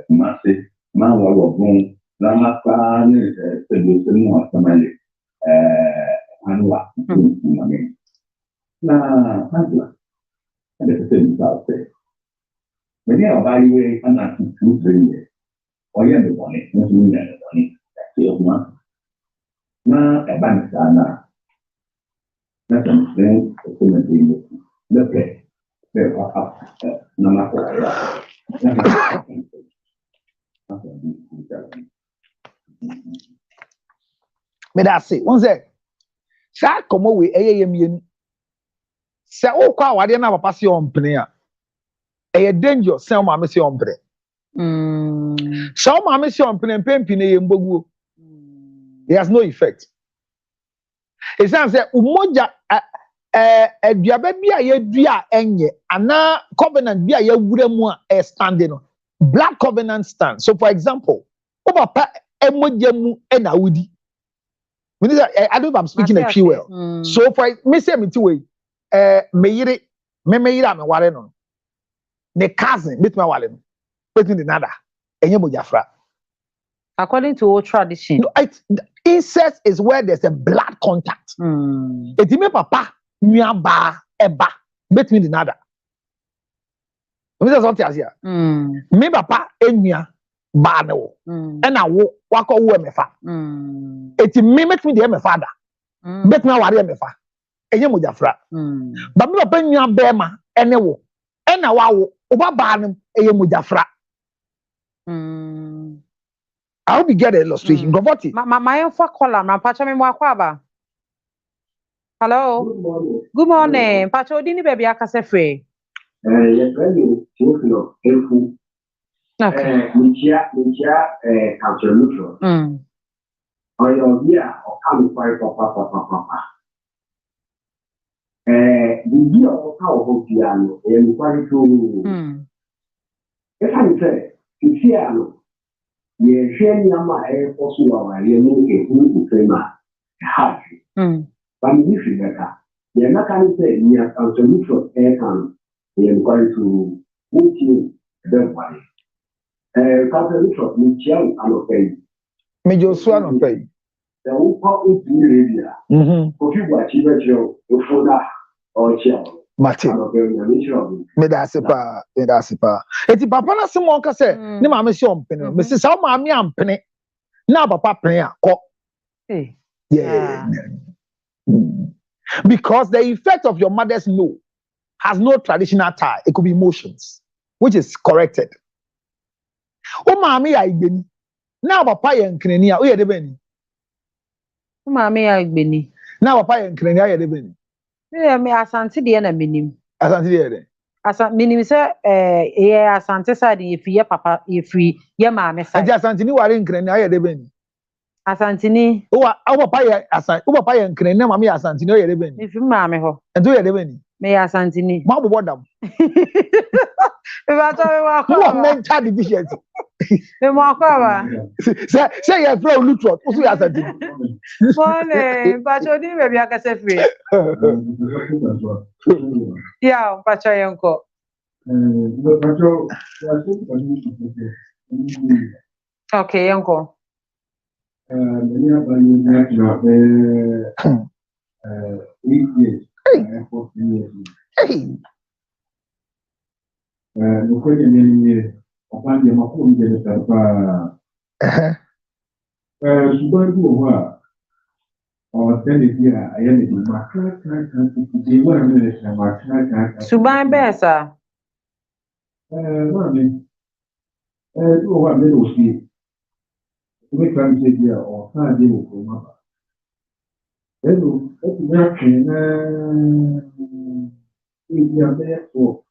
[SPEAKER 3] massive man will boom. Lama Khan is the more family. Anwa, na Anwa, and the same South Bay. When you evaluate an action 2-3 years, or you have the money, not mean that the money, that's the one. Now, a bank sana. That's a thing, the play. Very up, no matter
[SPEAKER 2] me that say, one say, sa come away, say, oh, why didn't have a passion player? A danger, some mamma say on bread. Some mamma say on pen pimping in Bogu. It has no effect. It sounds like Umoja a diabetes, a dia, enye, and now covenant be a wood a standing. Black covenant stand. So, for example, over Emojemu and Audi. I don't know if I'm speaking a few well. So for me say me two way, me wale no. Ne cousin, bit me wale no. Between the nada, enye mojafra.
[SPEAKER 1] According to old tradition,
[SPEAKER 2] incest is where there's a blood contact. Eti me papa nua ba eba between the nada. Me say something here. Me papa enua ba ne wo. E na wo wako wo emefa. Eti me met me the emefa da. Bet me ware emefa. Enye mojafra. Ba me papa nua be ma ene wo. E na wa wo oba ba ne enye mojafra. I hope you get the illustration. Go for it.
[SPEAKER 1] My own for column. My patcha me mo akwaba. Hello. Good morning. Patcha dini baby akase free.
[SPEAKER 3] Yes, ready to helpful.
[SPEAKER 1] Okay.
[SPEAKER 3] Mutia, culture neutral. Or your year or come for papa. The year of how piano and quite to. If I say, to piano. Ye sheni ama posu wa ye no ehun ufema happy but if you better ye na kan say ye culture neutral can ye going to move you the way culture neutral ni chiao anopay
[SPEAKER 2] me Joshua anopay
[SPEAKER 3] the who call it area if you watch it you foda or chiao
[SPEAKER 2] Mate. Me da sepa. Eti papa na se mo ka se ne maame se ompene. Me se sa maame ampene. Na papa pene akọ. Yeah. Because the effect of your mother's no has no traditional tie. It could be emotions, which is corrected. O maame ya igbeni. Na papa ye nkreneni a o ye de bani.
[SPEAKER 1] O maame ya igbeni.
[SPEAKER 2] Na papa ye nkreneni a ye de bani.
[SPEAKER 1] Me asante de na minim.
[SPEAKER 2] Asante de de.
[SPEAKER 1] Minim se ye asante side ye fi ye papa ye fi ye maame side.
[SPEAKER 2] Enti asante ni ware nkreneni a ye de bani.
[SPEAKER 1] Asante ni.
[SPEAKER 2] O papa ye asante, o papa ye nkreneni na maame ye asante ni o ye de bani.
[SPEAKER 1] Me fi maame ho.
[SPEAKER 2] Enti o ye de bani.
[SPEAKER 1] Me ya asante ni.
[SPEAKER 2] Ma bo bodam.
[SPEAKER 1] Me ba to me wa ko.
[SPEAKER 2] Mo mental deficiency.
[SPEAKER 1] Me mo ko ba.
[SPEAKER 2] Say you flow lutrot, o so ya asante.
[SPEAKER 1] Mole, ba cho di be bia ka se free. Ya, ba cho yenko. Okay, yenko. Suban besa.
[SPEAKER 3] We can say here or can't deal with mother. Then, if you are there for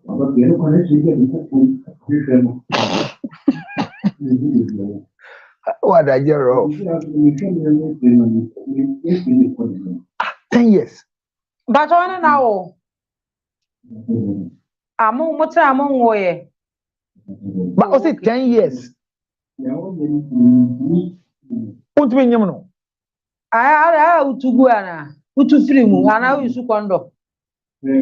[SPEAKER 3] about the other connection,
[SPEAKER 2] What are you? 10 years.
[SPEAKER 1] But on now. Among what I'm on way.
[SPEAKER 2] But also 10 years. What do you know?
[SPEAKER 1] I to go ana. Utu free mu ana usu kondo. No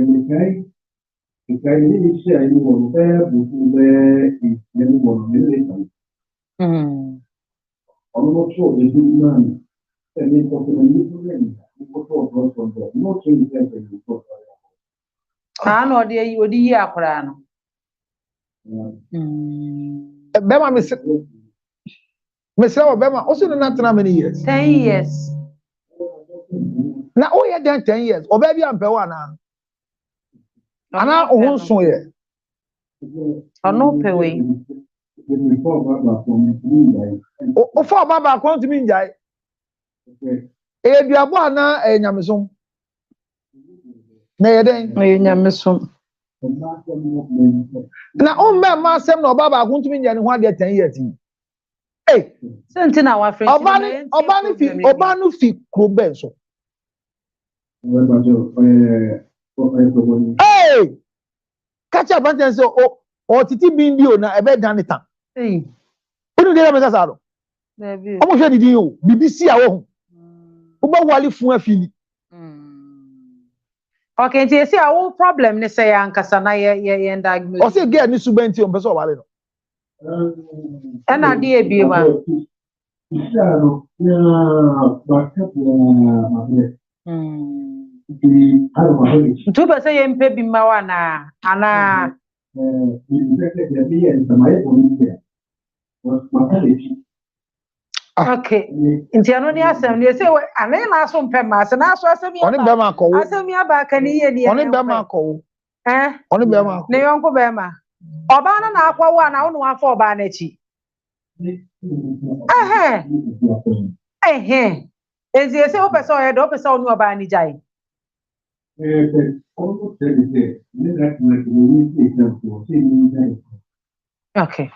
[SPEAKER 1] odi yi akora no.
[SPEAKER 2] Bema Miss Bema also not how many years?
[SPEAKER 1] 10 years.
[SPEAKER 2] Now oh yeah then 10 years. O baby am pe wa na. Ana ohun so ye.
[SPEAKER 1] Ono pe we.
[SPEAKER 2] O for baba kwon to mi njai. E duabo ana enyamesom. Na ye den
[SPEAKER 1] Enyamesom.
[SPEAKER 2] Na o me ma sem na baba kwon to mi njai ni ho ade 10 years. Hey,
[SPEAKER 1] senti na wa friend.
[SPEAKER 2] Oba no fi kroben so. Hey! Catch up and say o titi bindio na ebe danitan.
[SPEAKER 1] Hey.
[SPEAKER 2] Unu dey message aro.
[SPEAKER 1] Debi.
[SPEAKER 2] Omo hwe didi o, BBC a wo hu. Oba wali fun afili.
[SPEAKER 1] Okay, nti esi awo problem ni say ankasa na ye diagnose.
[SPEAKER 2] O say girl ni subenti o mpeso wale no.
[SPEAKER 1] Na dey ebie ma. Tu ba say ye mpe bi ma wa na ana okay. Nti ano ni asem ni say ana na so mpe ma se na so asem ya.
[SPEAKER 2] Oni be ma ko.
[SPEAKER 1] Asem ya ba ka ni ye ni.
[SPEAKER 2] Oni be ma ko. Oni be ma ko.
[SPEAKER 1] Ne yonko be ma. Oba na akwa wa na wonu afọ oba na chi. Ezi ese o pese o ye do pese onu oba ni jai. Okay.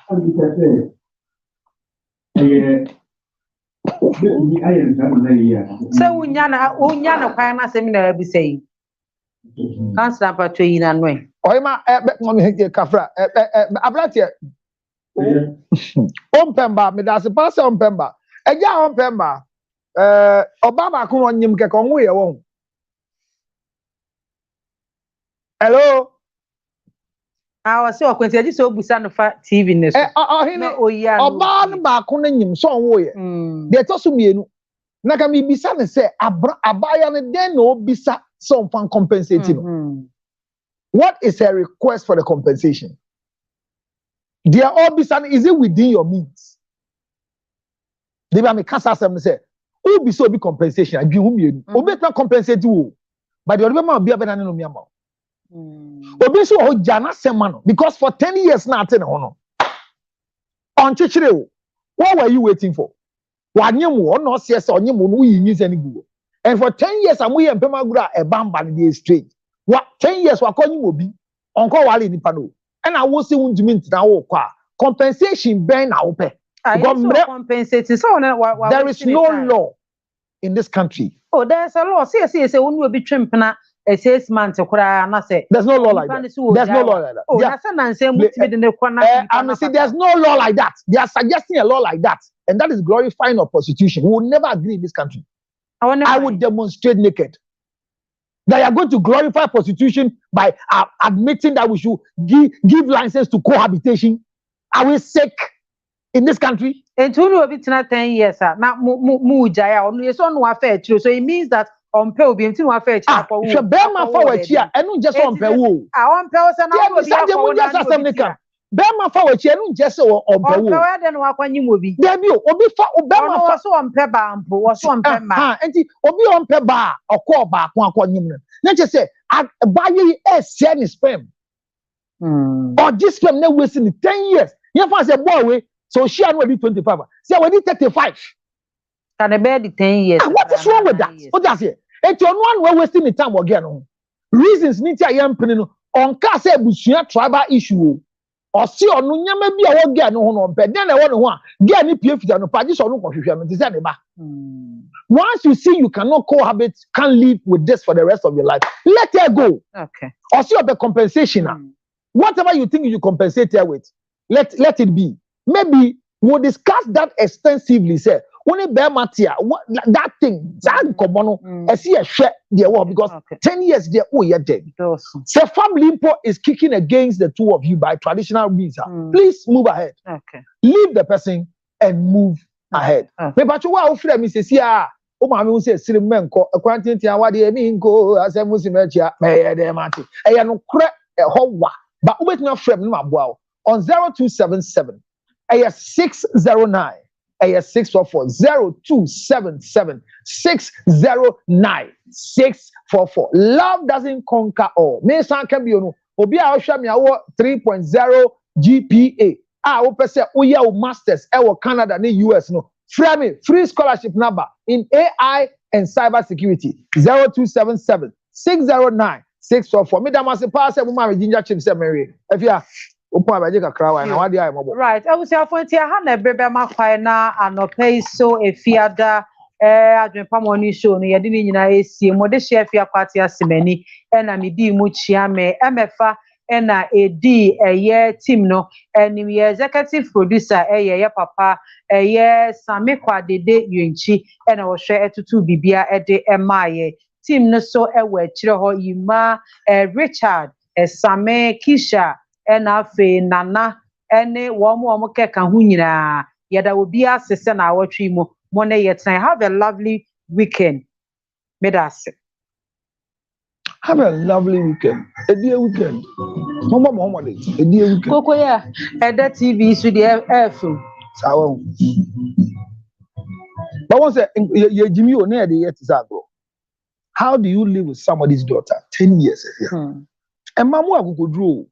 [SPEAKER 1] So unya na kwa na seminar bi say. Councilor Pato yi na no.
[SPEAKER 2] Oyima ngomi kafra ablate ompemba me da se pass ompemba eja ompemba oba ba ko onyim keke onwo ye wo. Hello.
[SPEAKER 1] I say okwenti eji so obusa no fa TV ne so.
[SPEAKER 2] Ohini oba no ba ko na nyim so onwo ye. De to so mienu. Naka mi bisa ne say abaya ne den no bisa some fan compensating. What is a request for the compensation? They are all bisa, is it within your means? They be me kasa sem say, who be so be compensation? Adwi hu mienu. Obi tna compensate you. But the other man be abena no miama. Obi so ho jana semano because for 10 years na ate ne ho no. On chichire o. What were you waiting for? Wanyem wo no se se onyem no yi nyi se ne gu. And for 10 years am we empema gura e bamba ne straight. What 10 years wa konyim obi. Onko wale nipa no. And I will say unjiment na wo kwa. Compensation ben na wo pe.
[SPEAKER 1] Compensating. So
[SPEAKER 2] there is no law in this country.
[SPEAKER 1] Oh, there's a law. See, when you be trimping a 6 months,
[SPEAKER 2] there's no law like that. There's no law like that.
[SPEAKER 1] Oh, that's an answer.
[SPEAKER 2] I'm saying there's no law like that. They are suggesting a law like that, and that is glorifying of prostitution. We will never agree in this country. I would demonstrate naked. They are going to glorify prostitution by admitting that we should give license to cohabitation. Are we sick in this country?
[SPEAKER 1] And to know it's not 10 years, now Mujaya on your son were fair true. So it means that on pay will be into a fair child.
[SPEAKER 2] Bema forward here, and not just on pay. I
[SPEAKER 1] want person.
[SPEAKER 2] Bema forward here, and just on pay.
[SPEAKER 1] Then walk when you movie.
[SPEAKER 2] There you obi for Obama
[SPEAKER 1] was on peba, was on pema,
[SPEAKER 2] and obi on peba or call back one quantum. Let's just say, I buy you a send sperm. Or this sperm never wasting 10 years. You find a boy. So she had already 25. See, I already 35.
[SPEAKER 1] Can I bear the 10 years?
[SPEAKER 2] What is wrong with that? What does it? It's on one way wasting the time again. Reasons need to young penny on Casa Bushia tribal issue. Or see on Nunya maybe I won't get no one, but then I want to get any PF and parties or no confusion. Once you see you cannot cohabit, can't live with this for the rest of your life, let her go.
[SPEAKER 1] Okay.
[SPEAKER 2] Or see the compensation. Whatever you think you compensate her with, let it be. Maybe we'll discuss that extensively. Say, when it bear matia, that thing, I see a share the war because 10 years there, oh, you're dead. So, family import is kicking against the two of you by traditional means. Please move ahead.
[SPEAKER 1] Okay.
[SPEAKER 2] Leave the person and move ahead. But you are afraid, Mrs. Yeah. Oh, my mom says, Sirimenko, a quantity, and what do you mean? Go as a Muslim, may I mati. I am no crack a whole but wait not from my wow on 0277. 609 644 0277 609 644. Love doesn't conquer all. Me san can be no obi a ohwa me awo 3.0 GPA. O pese oya o masters e wo Canada ni US no. Free scholarship number in AI and cyber security 0277 609 644. Me da ma se pass e mo ma ginger chips e mere. Afia
[SPEAKER 1] right. I was saying, I had a baby, my final and no pay so a fiada. I dream Pamoni show near the United States, Modesha Fia Party as many, and I may be Muchiame, MFA, and a D, a year team no, and we executive producer, a year papa, a year Samekwa de Yunchi, and I will share to 2 Bibia at the MIA. Team no so a way, Chiroho Yuma, Richard, a Same Kisha. Enafe nana ene womo keka hu nyina yeda obi asese na awotwe mu mo na yetan. Have a lovely weekend. Medase.
[SPEAKER 2] Have a lovely weekend. A dear weekend. Mama, a dear weekend.
[SPEAKER 1] Koko ya eda TV so the airful.
[SPEAKER 2] Sawo. But once you Jimmy o na dey yet zago. How do you live with somebody's daughter 10 years here? And mamu agogodro.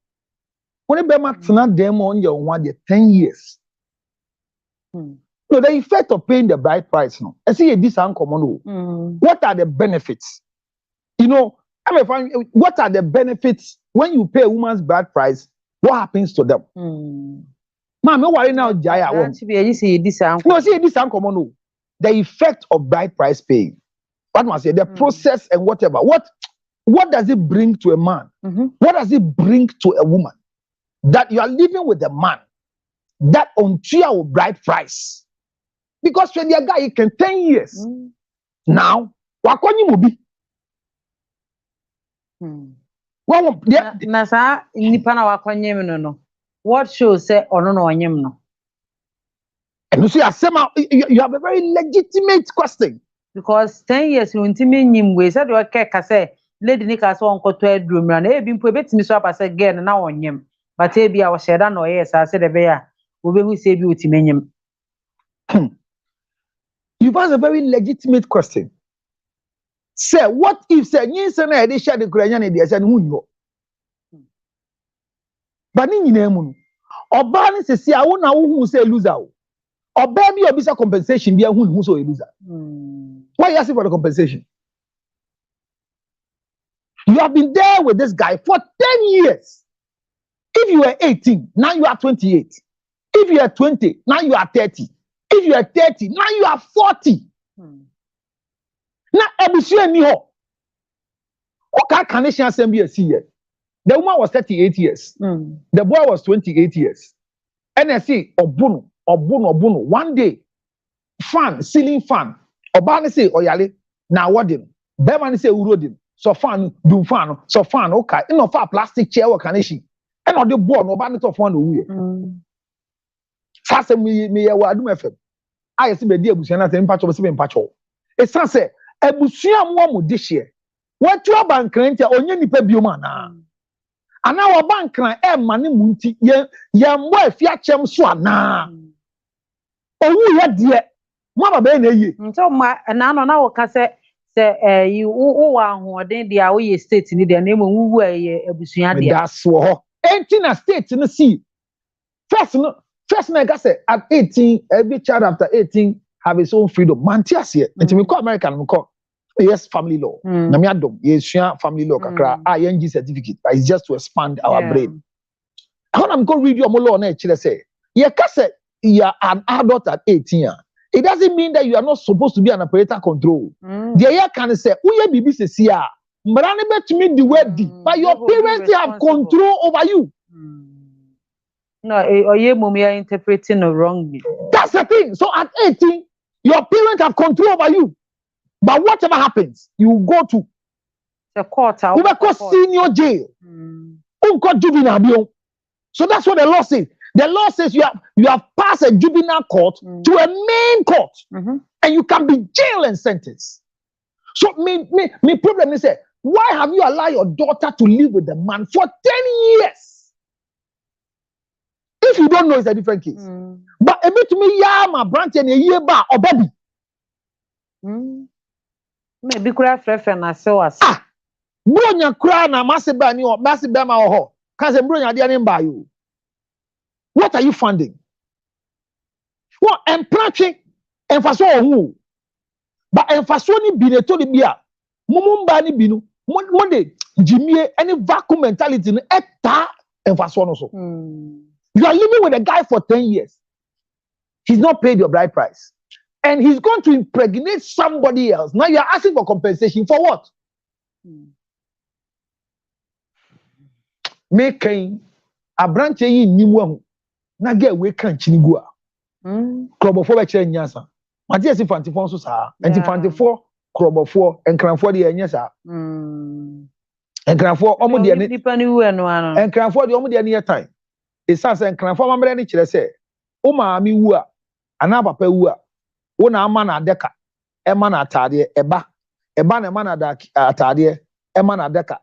[SPEAKER 2] When you be them on your 10 years. So the effect of paying the bride price, no. I see this uncommon. What are the benefits? You know, what are the benefits when you pay a woman's bride price? What happens to them? Ma'am, you worry now, Jaya. No, see this uncommon. The effect of bride price paying. What must say? The process and whatever. What does it bring to a man? What does it bring to a woman? That you are living with a man that on your bride price. Because when you're a guy, you can 10 years. Now, what can you be?
[SPEAKER 1] Nasa nipana wakonyem no. What shows say or no anyem no?
[SPEAKER 2] And you see, you have a very legitimate question.
[SPEAKER 1] because 10 years no ntimi nyim we said we ka say lady ni ka so onkoto adromra na ebi mpo betimi so apa say girl na wonyem but e bia wo sheda na oyes ase de be ya obehu say bi otimi nyim.
[SPEAKER 2] You've asked a very legitimate question. Say, what if say nyinsa na ede share the kuranya na de say no hunyo. But ni nyina mu no. Oba ni sesi a wo na wo hu say loser o. Oba bi obi say compensation bia hu so a loser. Why are you asking for the compensation? You have been there with this guy for 10 years. If you were 18, now you are 28. If you are 20, now you are 30. If you are 30, now you are 40. Now, ebusu ni ho. Okay, connection assembly a year. The woman was 38 years. The boy was 28 years. And I see obuno. One day, fan, ceiling fan. Obani say oyale. Na wadin. Bemani say urodin. So fan, do fan. So fan, okay. Ino fa plastic chair or connection. And on the board, nobody to fan the Fast me wa adum FM. I see be di ebusia na say mpacho be mpacho. E san say ebusia mo de hye. What you bankran tia onye nipa bioma na. Ana wa bankran e ma ne mu nti ye mbo afia chem so ana. Owu ye de mo ba be na yi.
[SPEAKER 1] Nso ma na no na wo ka say you wa ahoden de a wo ye state ni de na emo wu ye ebusia de.
[SPEAKER 2] That's wo. Enti na state no see. First I say at 18, every child after 18 have his own freedom. Mantias here. Enti me call American me call. Yes, family law. Na me adom. Yes, family law kakra. ING certificate. But it's just to expand our brain. When I'm going to read your law na chile say, you can say you are an adult at 18. It doesn't mean that you are not supposed to be an operator control. The year can say, "Uye bibi se siya." Mbrane bet me the word, but your parents have control over you.
[SPEAKER 1] No, or you mum are interpreting wrongly.
[SPEAKER 2] That's the thing. So at 18, your parents have control over you. But whatever happens, you go to
[SPEAKER 1] the court.
[SPEAKER 2] You will go senior jail. Juvenile bill. So that's what the law says. The law says you have passed a juvenile court to a main court, and you can be jailed and sentenced. So me problem is that why have you allowed your daughter to live with the man for 10 years? If you don't know, it's a different case. But a bit me, yeah, my branch and a year back or baby.
[SPEAKER 1] Maybe could have friend I saw us.
[SPEAKER 2] Bronya cry na massive bani or massive bama or ho. Cause bronya didn't buy you. What are you funding? What employing and for so who? But and for so ni bineto ni bia. Mumumba ni binu. Monday, Jimmy, any vacuum mentality in eta and for so so. You are living with a guy for 10 years. He's not paid your bride price. And he's going to impregnate somebody else. Now you're asking for compensation for what? Making a branch in Nimu. Na get we can't chinigua. Club of 4 lecture nyasa. Matias Fantifon so sa. And Fantifo, Club of 4, and Cranford the nyasa. And Cranford almost the and Cranford the almost the near time. It says and Cranford mamma any chile say. O maami wua, anaba pe wua. O na amana deka. Emma na atade eba na emma na atade emma na deka.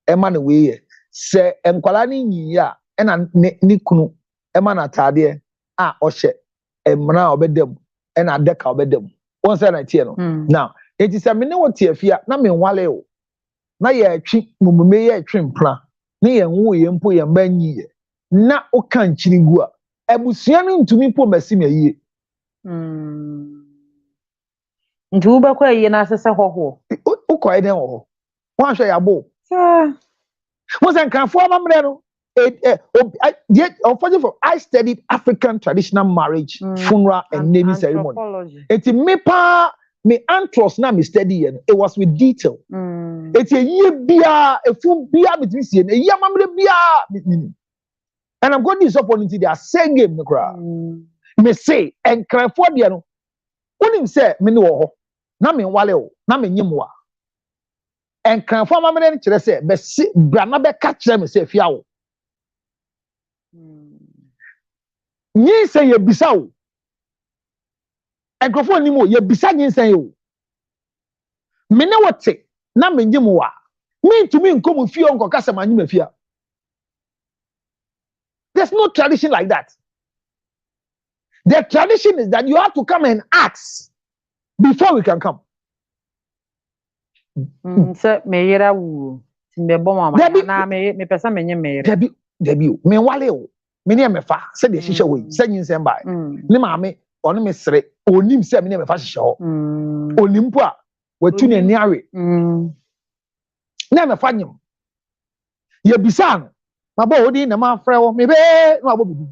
[SPEAKER 2] Emma na weye. Se enkwala ni nyiya e na ni kunu emma na atade ohye emna obedem e na deka obedem. Won say na tie no. Now, it is a me ne wote afia na me nwale o. Na ye atwi mumume ye atwi mpla. Na ye nwu ye mpo ye mba nyiye. Na o kan chinigu a ebusua no ntumi po masi me yie.
[SPEAKER 1] Ntu ba kwa yie na asese hoho.
[SPEAKER 2] O kwa eden ho. Wan hwe ya bo. Mo san kan fo amamre no. I studied African traditional marriage, funeral and naming ceremony. It's me pa me antros na me study it was with detail. It's a year bia a full bia between see a year mamre bia. And I'm going to this opportunity they are saying game no cry. Me say and cry for the no. Unim say me no na me wale o na me nyimwa. And cry for mamre ni kire say be si brana be ka kire me say fia wo. Nyi say ye bisa wo. Enkrofo ni mo ye bisa nyi say wo. Me ne wote na menye mu wa. Me to me nkomu fie onko kasa manyi mafia. There's no tradition like that. The tradition is that you have to come and ask before we can come.
[SPEAKER 1] Sir, me yera wu. Me bo mama. Na me pesa menye me yera.
[SPEAKER 2] Debi me wale o. Me ne me fa se de hihye we. Se nyinsem bai. Ne maame ono me sere. Onim se me ne me fa hihye ho. Onim po a watu ne ni awe. Na me fa nyim. Ye bisa no. Ma bo odi na ma frɛ wo me be na abo bibi.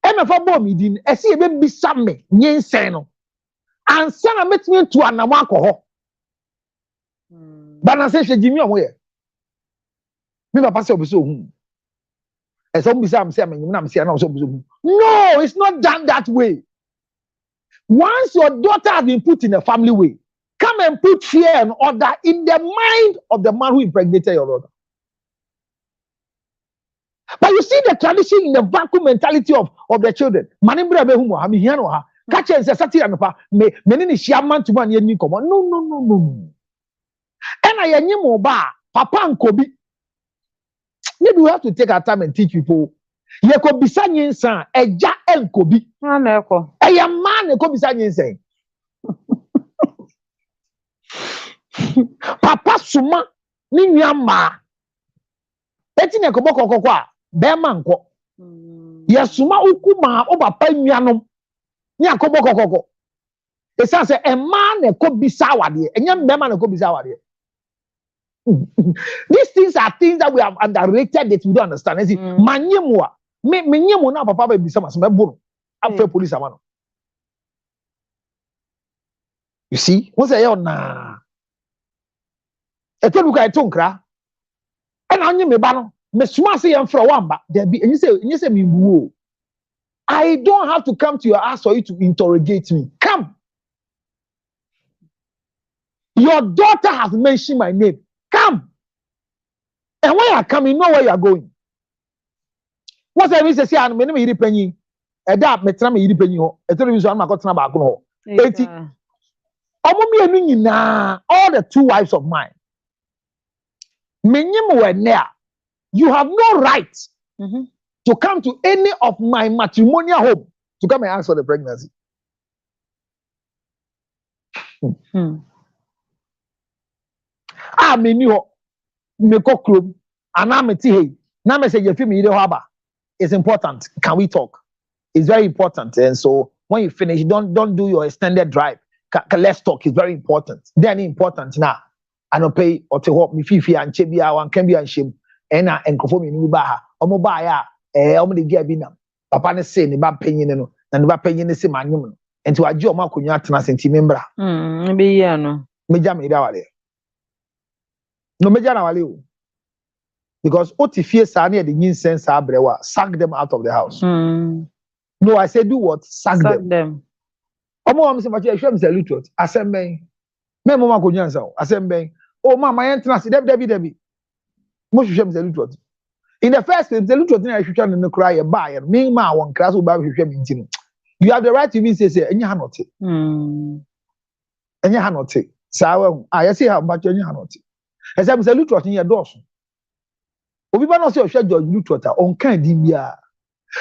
[SPEAKER 2] E me fa bo mi din e se ye be bisa me nyensen no. Ansa na metimi tu anamo akɔ But I say she Jimmy omo ye. Me papa say obiso hu. E so mbisa am say amenyim na am say na so obiso hu. No, it's not done that way. Once your daughter has been put in a family way, come and put fear and order in the mind of the man who impregnated your daughter. But you see the tradition in the vacuum mentality of the children. Manimbra be humo ha me hia no ha. Ka che say satira no pa me ni hia man to man ye ni komo. No. And I am ba papa and Kobe. Maybe we have to take our time and teach people. Ye ko bisa nyinsa eja en Kobe.
[SPEAKER 1] Na ko.
[SPEAKER 2] E ya man e ko bisa nyinsa. Papa suma ni nyama. Eti ne ko bokoko a be man ko. Ye suma ukuma o papa nyanom. Ni akobokoko. E say e man e ko bisa awade. Enye be man e ko bisa awade. These things are things that we have underrated that we don't understand. I see, manyemwa, me nyemo na papa be bisa masome bono. After police amano. You see, what's a na? Eto buka eto nkra. And anye me ba no, me suma say yam fra wamba. There be, and you say me buo. I don't have to come to your house for you to interrogate me. Come. Your daughter has mentioned my name. Come. And when you are coming, you know where you are going. What's the reason? Say, I'm going to be penny. A dab, me tram me penny. A television, I'm not going to go. All the two wives of mine. You have no right to come to any of my matrimonial home to come and ask for the pregnancy. Me ko krom anameti hey na me say you feel me ire haba. It's important. Can we talk? It's very important. And so when you finish, don't do your extended drive. Let's talk. It's very important. Then important now. I don't pay or to help me fifi and chebia one can be and shame and conform in Ubaha. Omo ba ya omo de gia binam. Papa ne say ni ba penyin no na ne ba penyin ne se manyum no. Enti waje o makonya atena senti membra.
[SPEAKER 1] Be ya no.
[SPEAKER 2] Meja me da wale. No meja na wale o. Because otifie sa na de nyinsens abrewa, sack them out of the house. No, I said do what? Sack them. Omo am say ma che ehwem say lutot. Asemben. Me mama ko nyansa o. Asemben. Oh mama yentra se debi. Mo hwehwem say lutot. In the first place, the lutot na hwehwem no cry e ba ye. Me ma won kra so ba hwehwem nti no. You have the right to even say enye ha note. Enye ha note. Sa wa I say ha ba enye ha note. Except say lutot ni ye doso. Obi ba no say ohwe George lutot a on kan di bia.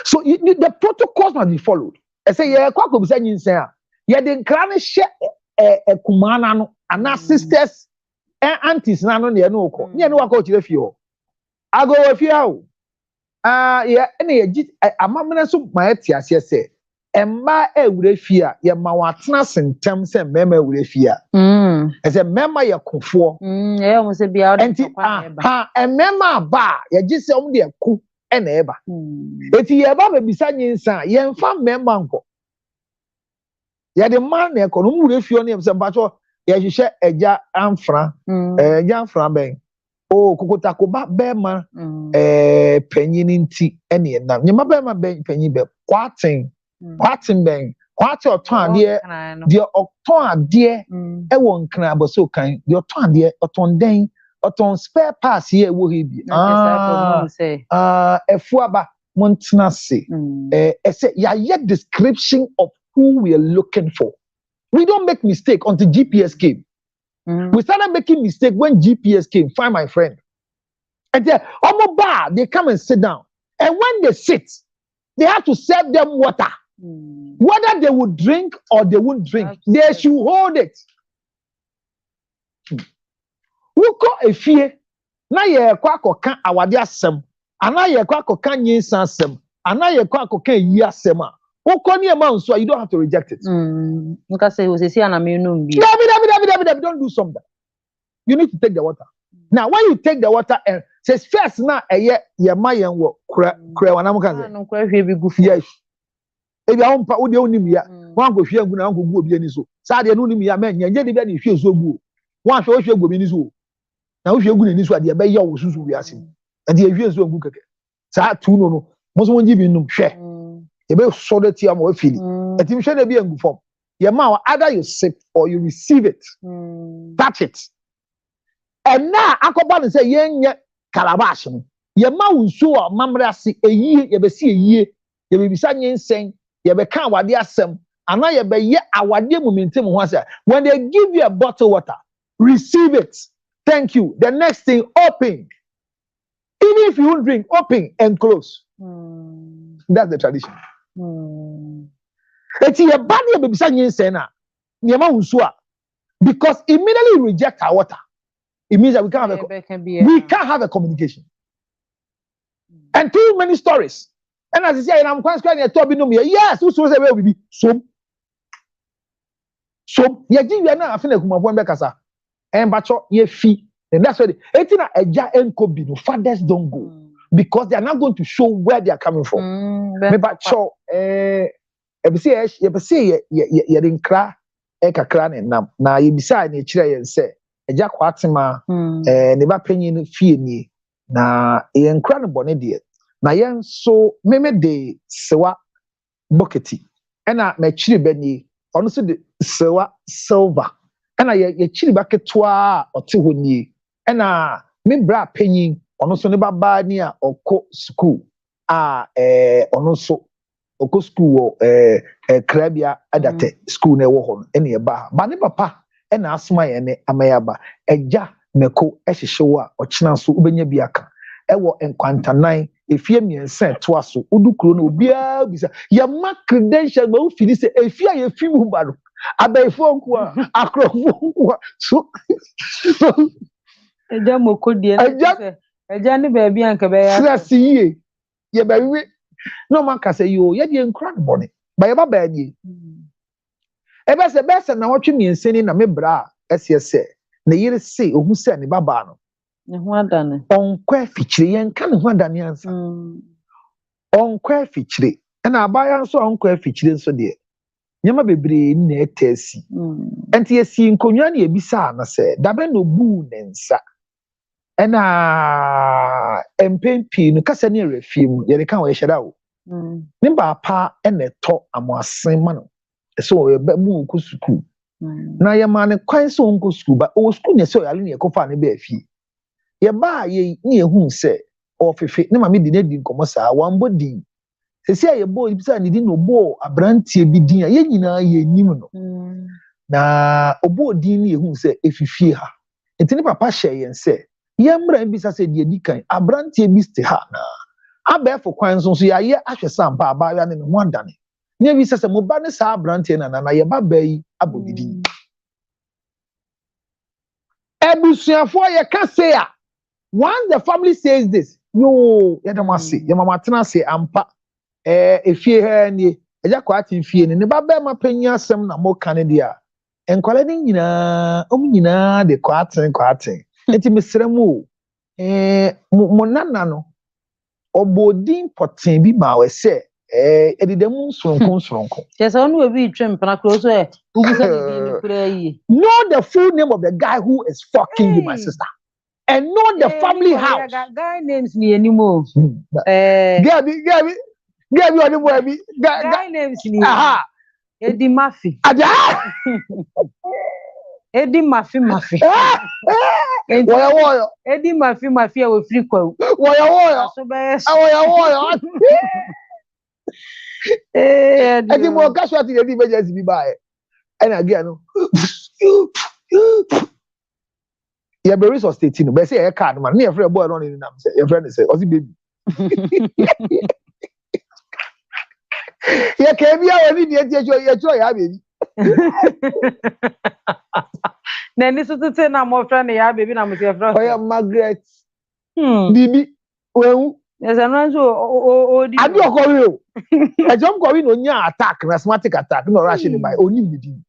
[SPEAKER 2] So the protocols must be followed. I say yeah, kwa ko bisa nyinsen a. Ye de nkra ne hye kumana no ana sisters and aunties na no ne no ko. Ne no waka o kire fie ho. Ago wa fie ho. Yeah, ene ye amamene so ma eti ase se. Emma ewure fie a ye ma watena sentem se mema ewure fie a. Ese mema ye kofo.
[SPEAKER 1] Yeah, mo se bia o de
[SPEAKER 2] kwa emema ba ye gise om de ku ena eba. Eti ye ba be bisa nyinsa ye mfa mema nko. Ya de man na ko no mu refio na se mpacho ya hihye eja amfra eja amfra ben o kokota ko ba be ma panyini nti ene na nyema be ma ben panyi be kwaten ben kwate oton ade de oton ade e won nkran aboso kan de oton ade oton den oton spare parts ye wo hebi efuaba montena se ese ya description of who we are looking for. We don't make mistake until GPS came. We started making mistakes when GPS came. Find my friend. And then, they come and sit down. And when they sit, they have to serve them water. Whether they would drink or they won't drink, they should hold it. Who call a fear? Na ye kwa koka awade asem. Ana ye kwa koka nyinsa asem. Ana ye kwa koka yi asem a. Who call near man so you don't have to reject it.
[SPEAKER 1] Don't
[SPEAKER 2] do something. You need to take the water. Now, when you take the water and says first now ye mayan wo kra wana mo kan say. Yes. If you want pa odi onim ya, wan go hwe agu na wan go gu obi ani so. Sa de no nim ya men nye de bia na hwe so gu. Wan hwe hwe gu obi ani so. Na hwe gu ni so ade be ye wo susu wi ase. Ade hwe so gu keke. Sa tu no no. Mo so won gi bi num hwe. E be so de ti am wa fili. Etim hwe na bi angu form. Ye ma either you sip or you receive it. Touch it. And now akoba no say yenye calabash no. Ye ma unso a mamre ase eyie ye be si eyie. Ye be bisa nyensen. You be can wadi asem, and now you be ye awadi momentum once. When they give you a bottle of water, receive it. Thank you. The next thing, open. Even if you won't drink, open and close. That's the tradition. It's your body be saying sena. Because immediately we reject our water. It means that we can't have a communication. And too many stories. And as I say, I'm quite sure you're yes, who's supposed to be so. You give you now, I feel like my one bekasa. And bacho ye fee. And that's why it's not a ja and kobi. No fathers don't go because they are not going to show where they are coming from. Me bacho you say ye didn't cry kakra ne nam na ye bisa ne kire ye say eja kwatema ne ba panyin no fie ni na ye nkra no bone de na yen so meme de sewa bucketi ena na chiri bani ono so de sewa silver ena ye chiri ba ketwa ote honi ena me bra panyin ono so ne baba ni a okọ school a ono so okọ school krabia adate school na ewo ho ena ye ba ne papa ena asoma ye ne amayaba eja meko ehyehewo a ochina so ubenya bi aka ewo enkwantanan efie miense to aso udukuro na obia bisa ya ma credential ba ufili se efie ya fi mu ba no abaifo nko a akrofo nko so
[SPEAKER 1] eja mokodie eja ne ba bia nka ba ya
[SPEAKER 2] stress yie ye ba wi no man ka say yo ye de nkra no bone ba ye ba die ebe se na wotwe miense ni na me bra ese na yire se ohun se ne baba no
[SPEAKER 1] ne ho adane
[SPEAKER 2] onkwa fichire yen ka ne ho adane ansa onkwa fichire na abaya nso onkwa fichire nso de nyama bebre na etasi enti esi nkonwa na ebisa na se dabe no bu ne nsa na empempi no kasa ne refim ye ka wo yehera wo ne ba pa na to amoasen ma no so ye ba mu ku suku na ye ma ne kwan so nko suku ba o suku ne so yale ne ekofa ne ba afie ye ba ye ni ehun se ofefe ne ma me di ne di nkomo saa wambo di sesi ye bo bisa ne di no bo abrantie bi din ye nyina ye nim no na obo di ne ehun se efifie ha enti ne papa hye yen se ye mra bisa se di kan abrantie bi ste ha na abefo kwan so ya ye ahwe sampa aba ya ne ho adane ne bisa se mo ba ne saa abrantie na ye ba yi abodidi ebusuafo ye ka se ya once the family says this, yo, ya don't say, your mama tana say ampa, if you hear any, a quite in fear, and the baba ma penya some na more Canada, and calling omina the quarting, and to Miss Remo, monano, or bodin potin be ma say, the moon swung.
[SPEAKER 1] Yes, I will be trim, and I close know
[SPEAKER 2] the full name of the guy who is fucking you, my sister. And know the family house.
[SPEAKER 1] Guy names me anymore.
[SPEAKER 2] Gabi, on the boy.
[SPEAKER 1] Guy names me.
[SPEAKER 2] Aha.
[SPEAKER 1] Eddie Murphy. Eddie Murphy. Eddie Murphy, I will free quote.
[SPEAKER 2] I think more casualty the emergency be by. And again, You be resource state no, but say a card man. Near friend boy no ni nam say. Your friend say, "Osi baby." Yeah, can be our ni your ya baby.
[SPEAKER 1] Na ni so tete na mo friend ya baby na mo say friend.
[SPEAKER 2] Oh yeah, Margaret. Bibi, well.
[SPEAKER 1] Yes, I'm not so.
[SPEAKER 2] I do a call. I jump going on your attack, an asthmatic attack, no rushing by only with you.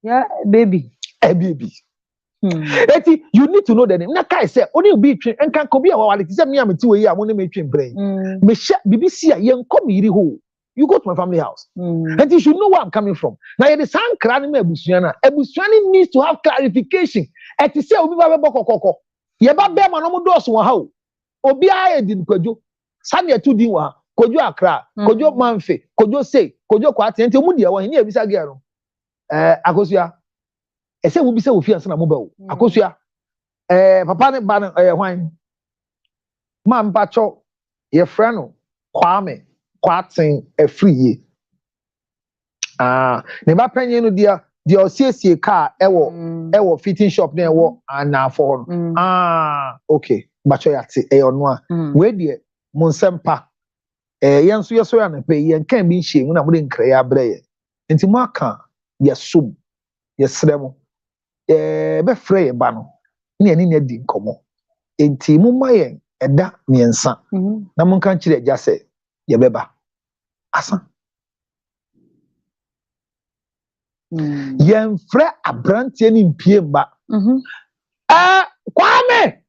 [SPEAKER 1] Yeah, baby.
[SPEAKER 2] A baby. Eti, you need to know that Naka said, only be trained and can be a while. It is a me, I'm 2 years, I want to make train brain. Me share BBC, a young comedy who you go to my family house. And you should know where I'm coming from. Now, the son crying me, Ebusiana needs to have clarification. At the same time, Boko, Yaba Beman, no doors, how Obia didn't Kojo, Sanya 2 Diwa, Kojo Akra, Kojo Manfe, Kojo Say, Kojo Quat, and Mudia, when he is a girl. Agosia. I say we be say we fear sana mobile. Akosia papa ne ba ne hwan man pacho ye friend no Kwame Kwaten free ne ba panyin no dia osiesie car ewo fitting shop na ewo anafo no okay bacho yate ono a we de monsempa yenso yeso ya na pe yen kan bi hye mu na mo de nkra ya bra ye nti mo aka ye sum ye sremo be frey ba no ne ani na di nkomo enti mu mayen eda miensa na mun kan kire agya se ye beba asa yen frɛ abrantie ni mpie mba Kwame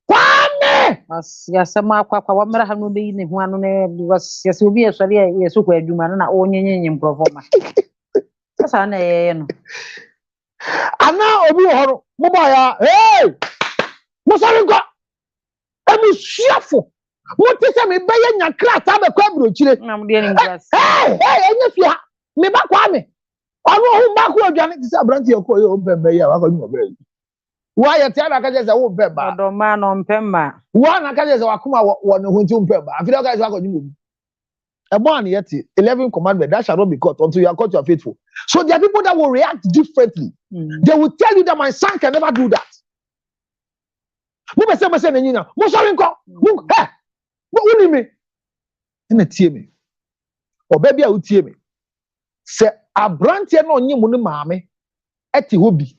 [SPEAKER 2] Kwame
[SPEAKER 1] yasema akwa wa mra ha no be ne ho ano ne yase obi esori yeso kwa adwuma no na onyenyenye mprofoma sasa na ye no
[SPEAKER 2] ana obi wo horo mo ba ya hey mo sori nko emi suafo mo tese me be ye nya krata be kwa brochire
[SPEAKER 1] na mo de ni glass
[SPEAKER 2] enye fia me ba Kwame onu hu ba ko adwane tese abrantie ko ye o bembe ya wa ko nyu obe wa ye tia na ka je se wo bemba
[SPEAKER 1] odo ma no mpemma
[SPEAKER 2] wa na ka je se wa kuma wo ne hu nti mpemba afi da ka je wa ko nyu obi yet 11 commandment that shall not be caught until you are caught you are faithful. So there are people that will react differently. They will tell you that my son can never do that. Mo be say na mo sorry nko mo uni me na tie me oba bia utie me se abrantie na onye mo ne maame eti hobi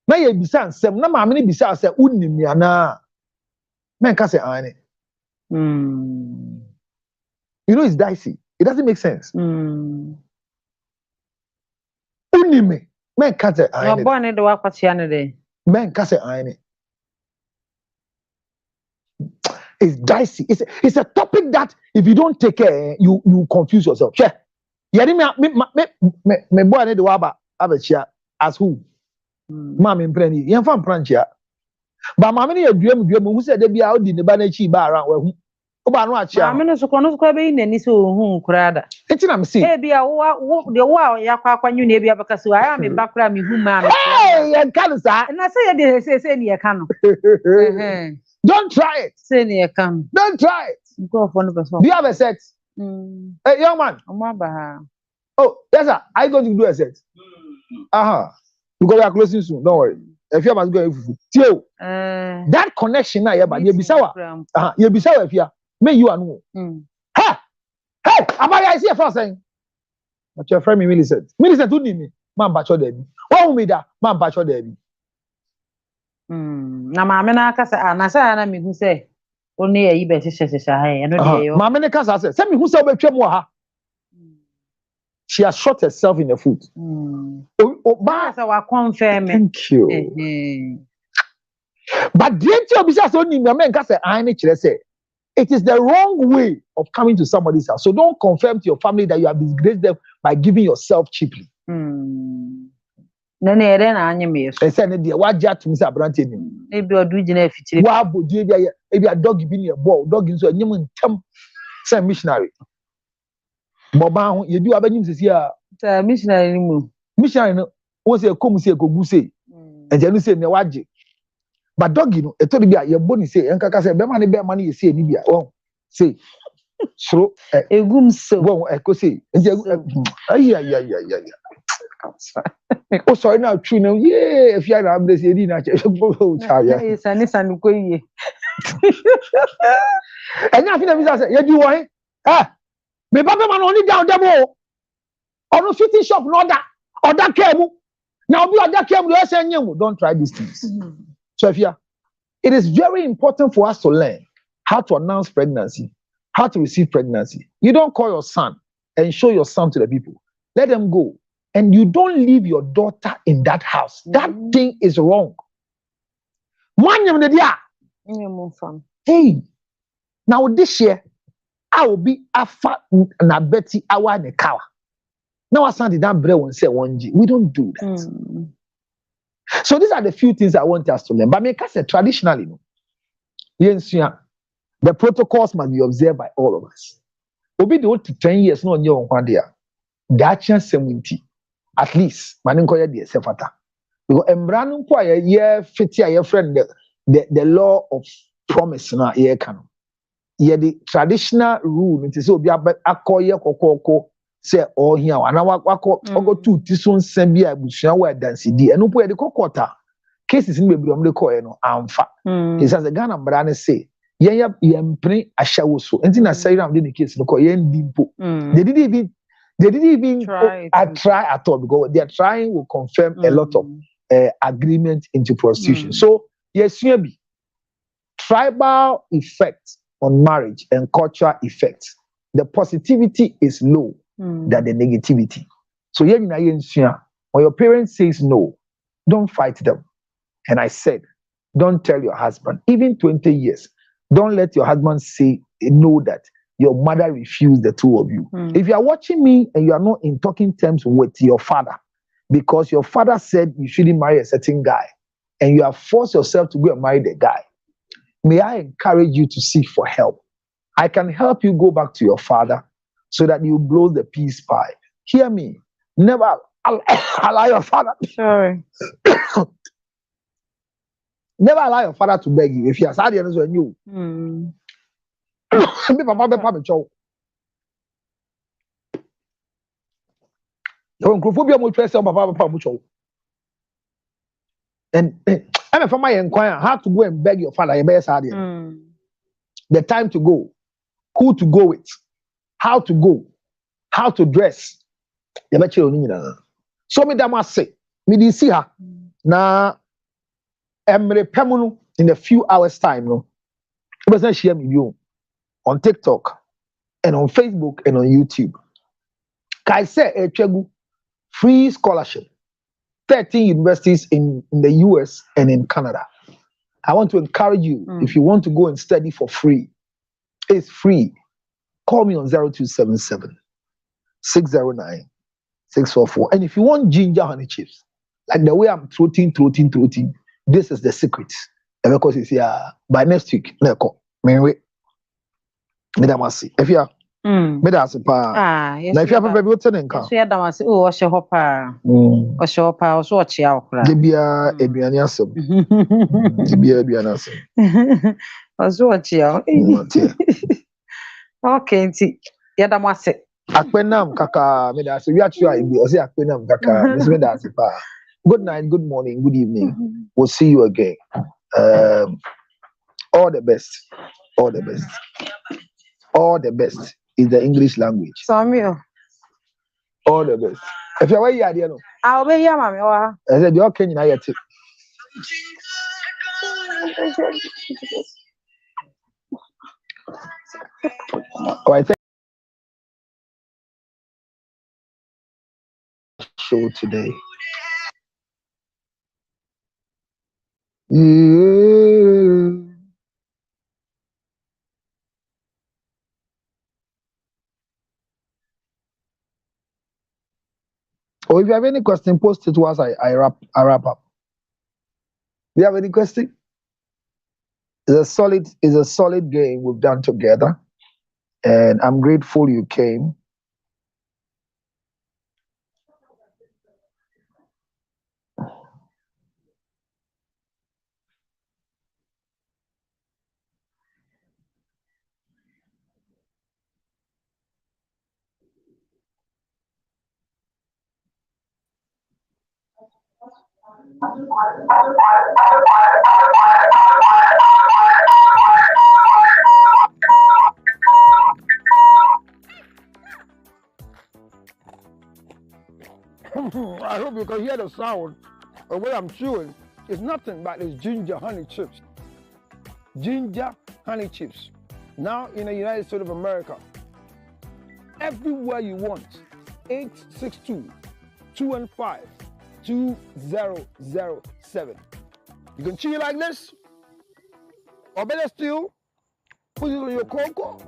[SPEAKER 2] na ye bisa nsem na maame ne bisa se uni me ana men ka se ane you know it's dicey. It doesn't make sense. Unime. Men kase aine.
[SPEAKER 1] No born in the wakwatia ne de.
[SPEAKER 2] Men kase aine. It's dicey. It's a topic that if you don't take care, you confuse yourself. Che. Yeri me boy ne de waba abechia as who? Mama mpreni. Yen fa mpranchia. Ba mama ne aduam hu se de bia odi ne ba na chi ba around wahu. Oba no achia.
[SPEAKER 1] Mama no so kono so be nani so hu krada.
[SPEAKER 2] Enti na me say.
[SPEAKER 1] E bia wo de wo yakwa akwanyu na bia baka so aya me bakra me hu ma me.
[SPEAKER 2] Hey, yen kan sa.
[SPEAKER 1] Na say de say ni e kan no.
[SPEAKER 2] Don't try it.
[SPEAKER 1] Say ni e kan.
[SPEAKER 2] Don't try it.
[SPEAKER 1] Go for no person.
[SPEAKER 2] Do you have a set? Hey, young man.
[SPEAKER 1] Omaba.
[SPEAKER 2] Oh, yes, sir. Are you going to do a set? Because we are closing soon. Don't worry. If you must go, Tio. That connection now, yeah, but you be sour. You be sour if you may you are no. Ha! Hey, I see a first thing. But your friend Millicent. Millicent, who need me? Man, bacho debi. What me da? Man, bacho debi.
[SPEAKER 1] Na mama na kasa na sa na mi hu say oni e yi be hye ha e no de yo.
[SPEAKER 2] Mama na kasa say me hu say obetwam wa ha. She has shot herself in the foot.
[SPEAKER 1] Ba say wa confirm.
[SPEAKER 2] Thank you. But the entity of business only me men kasa ai kire say it is the wrong way of coming to somebody's house. So don't confirm to your family that you have disgraced them by giving yourself cheaply.
[SPEAKER 1] Nene ere na anye me so.
[SPEAKER 2] Say ne de wa ja tumi say abrante ni.
[SPEAKER 1] E bi odu gina afitire.
[SPEAKER 2] Wa bodu e bi a dog bi ne ball, dog nso anyem ntam say missionary. Moba ho ye di wa banyim sisi a.
[SPEAKER 1] Say missionary ni mu.
[SPEAKER 2] Missionary no wo say kom say kogu say. Eje no say ne waje. But doggy no eto de bia ye boni say enkaka say be ma ne ye say ni bia won say so
[SPEAKER 1] egum so
[SPEAKER 2] won e ko say ay Oh, sorry, now true now. Yeah, if you are this, you didn't actually.
[SPEAKER 1] Yes, and it's an quay.
[SPEAKER 2] And I think that say, you want ah, me papa man only down demo. Or no fitting shop, no that came. Now be other came, don't try these things. So if you are, it is very important for us to learn how to announce pregnancy, how to receive pregnancy. You don't call your son and show your son to the people. Let them go. And you don't leave your daughter in that house. That thing is wrong. Hey, now this year, I will be afa na Betty awa ne kawa. Now I stand in that bread and say 1G. We don't do that. So these are the few things I want us to learn. But make us say traditionally, the protocols must be observed by all of us. Obi the old 10 years, no one one there. That chance 70, at least, man, call the sefata. Because Embrano Poya, yeah, 50 a year friend, the law of promise na ye can. Yeah, the traditional rule, it is so be a koye koko say all here, and I wako two tison sembia bushan where dancing di, and no poya the kokota cases in baby the koye no amfa. He says the Ghana Brane say, yeah, pre a show so, and in a say I'm the case no koye dimpo. They didn't even try at all because their trying will confirm a lot of agreement into prostitution. So yes, be tribal effect on marriage and cultural effect. The positivity is low than the negativity. So when your parents says no, don't fight them. And I said, don't tell your husband, even 20 years, don't let your husband say know that your mother refused the two of you. If you are watching me and you are not in talking terms with your father, because your father said you shouldn't marry a certain guy, and you have forced yourself to go and marry the guy, may I encourage you to seek for help. I can help you go back to your father so that you blow the peace pipe. Hear me. Never allow your father.
[SPEAKER 1] Sorry.
[SPEAKER 2] Never allow your father to beg you. If he has had the answer on you. And I'm a farmer inquire how to go and beg your father. The time to go, who to go with, how to go, how to dress. So me that must say, me di see her na emre pemunu in a few hours time no. You share me you on TikTok and on Facebook and on YouTube. Kai say Echegu free scholarship, 13 universities in the US and in Canada. I want to encourage you, if you want to go and study for free, it's free. Call me on 0277 609 644. And if you want ginger honey chips, like the way I'm throating, this is the secret. And because it's by next week, if you are
[SPEAKER 1] Yes.
[SPEAKER 2] if you have a baby, what's an income?
[SPEAKER 1] So damasi o ohye hopa. Ohye hopa, so ochie akura.
[SPEAKER 2] Debia eduane asem. Debia eduane asem.
[SPEAKER 1] So ochie. Okay, nti yadamasi.
[SPEAKER 2] Akpenam kaka me da se wi atwa ibi o se akpenam kaka me da se pa. Good night, good morning, good evening. We'll see you again. All the best. All the best. All the best is the English language.
[SPEAKER 1] Samuel.
[SPEAKER 2] All the best. If you're away, you know.
[SPEAKER 1] I'll be here, mommy.
[SPEAKER 2] I said, you're Kenyan, I get it. All right, show today. Or if you have any question, post it to us. I wrap up. Do you have any question? It's a solid game we've done together, and I'm grateful you came. I hope you can hear the sound of what I'm chewing. It's nothing but it's ginger honey chips. Ginger honey chips. Now in the United States of America. Everywhere you want. 862-215-2007. You can chew it like this. Or better still, put it on your cocoa,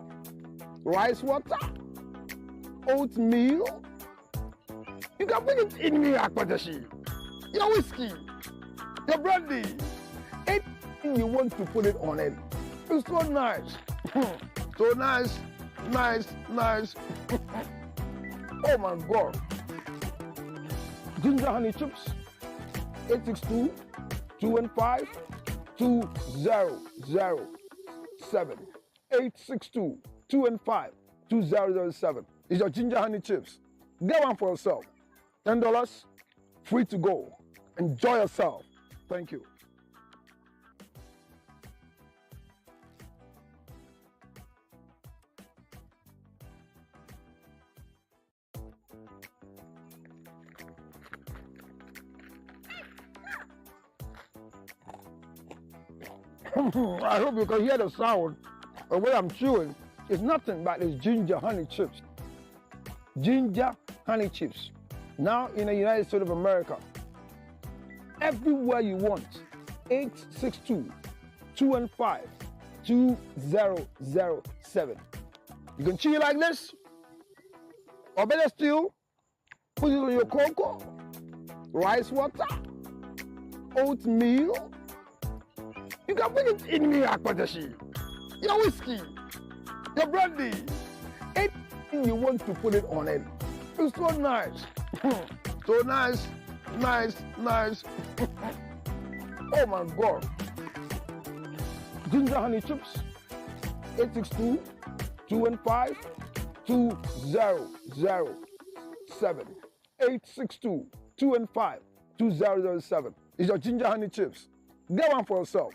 [SPEAKER 2] rice water, oatmeal. You can put it in your akpadashi, your whiskey, your brandy. Anything you want to put it on it. It's so nice. So nice, nice, nice. Oh my God. Ginger honey chips. 862-215-2007. 862-215-2007. It's your ginger honey chips. Get one for yourself. $10, free to go. Enjoy yourself. Thank you. I hope you can hear the sound of what I'm chewing. It's nothing but it's ginger honey chips. Ginger honey chips. Now in the United States of America. Everywhere you want. 862-215-2007. You can chew it like this. Or better still, put it on your cocoa, rice water, oatmeal. You can put it in your akpadashi, your whiskey, your brandy. Anything you want to put it on it. It's so nice. So nice, nice, nice. Oh my God. Ginger honey chips. 862-215-2007. 862-215-2007. It's your ginger honey chips. Get one for yourself.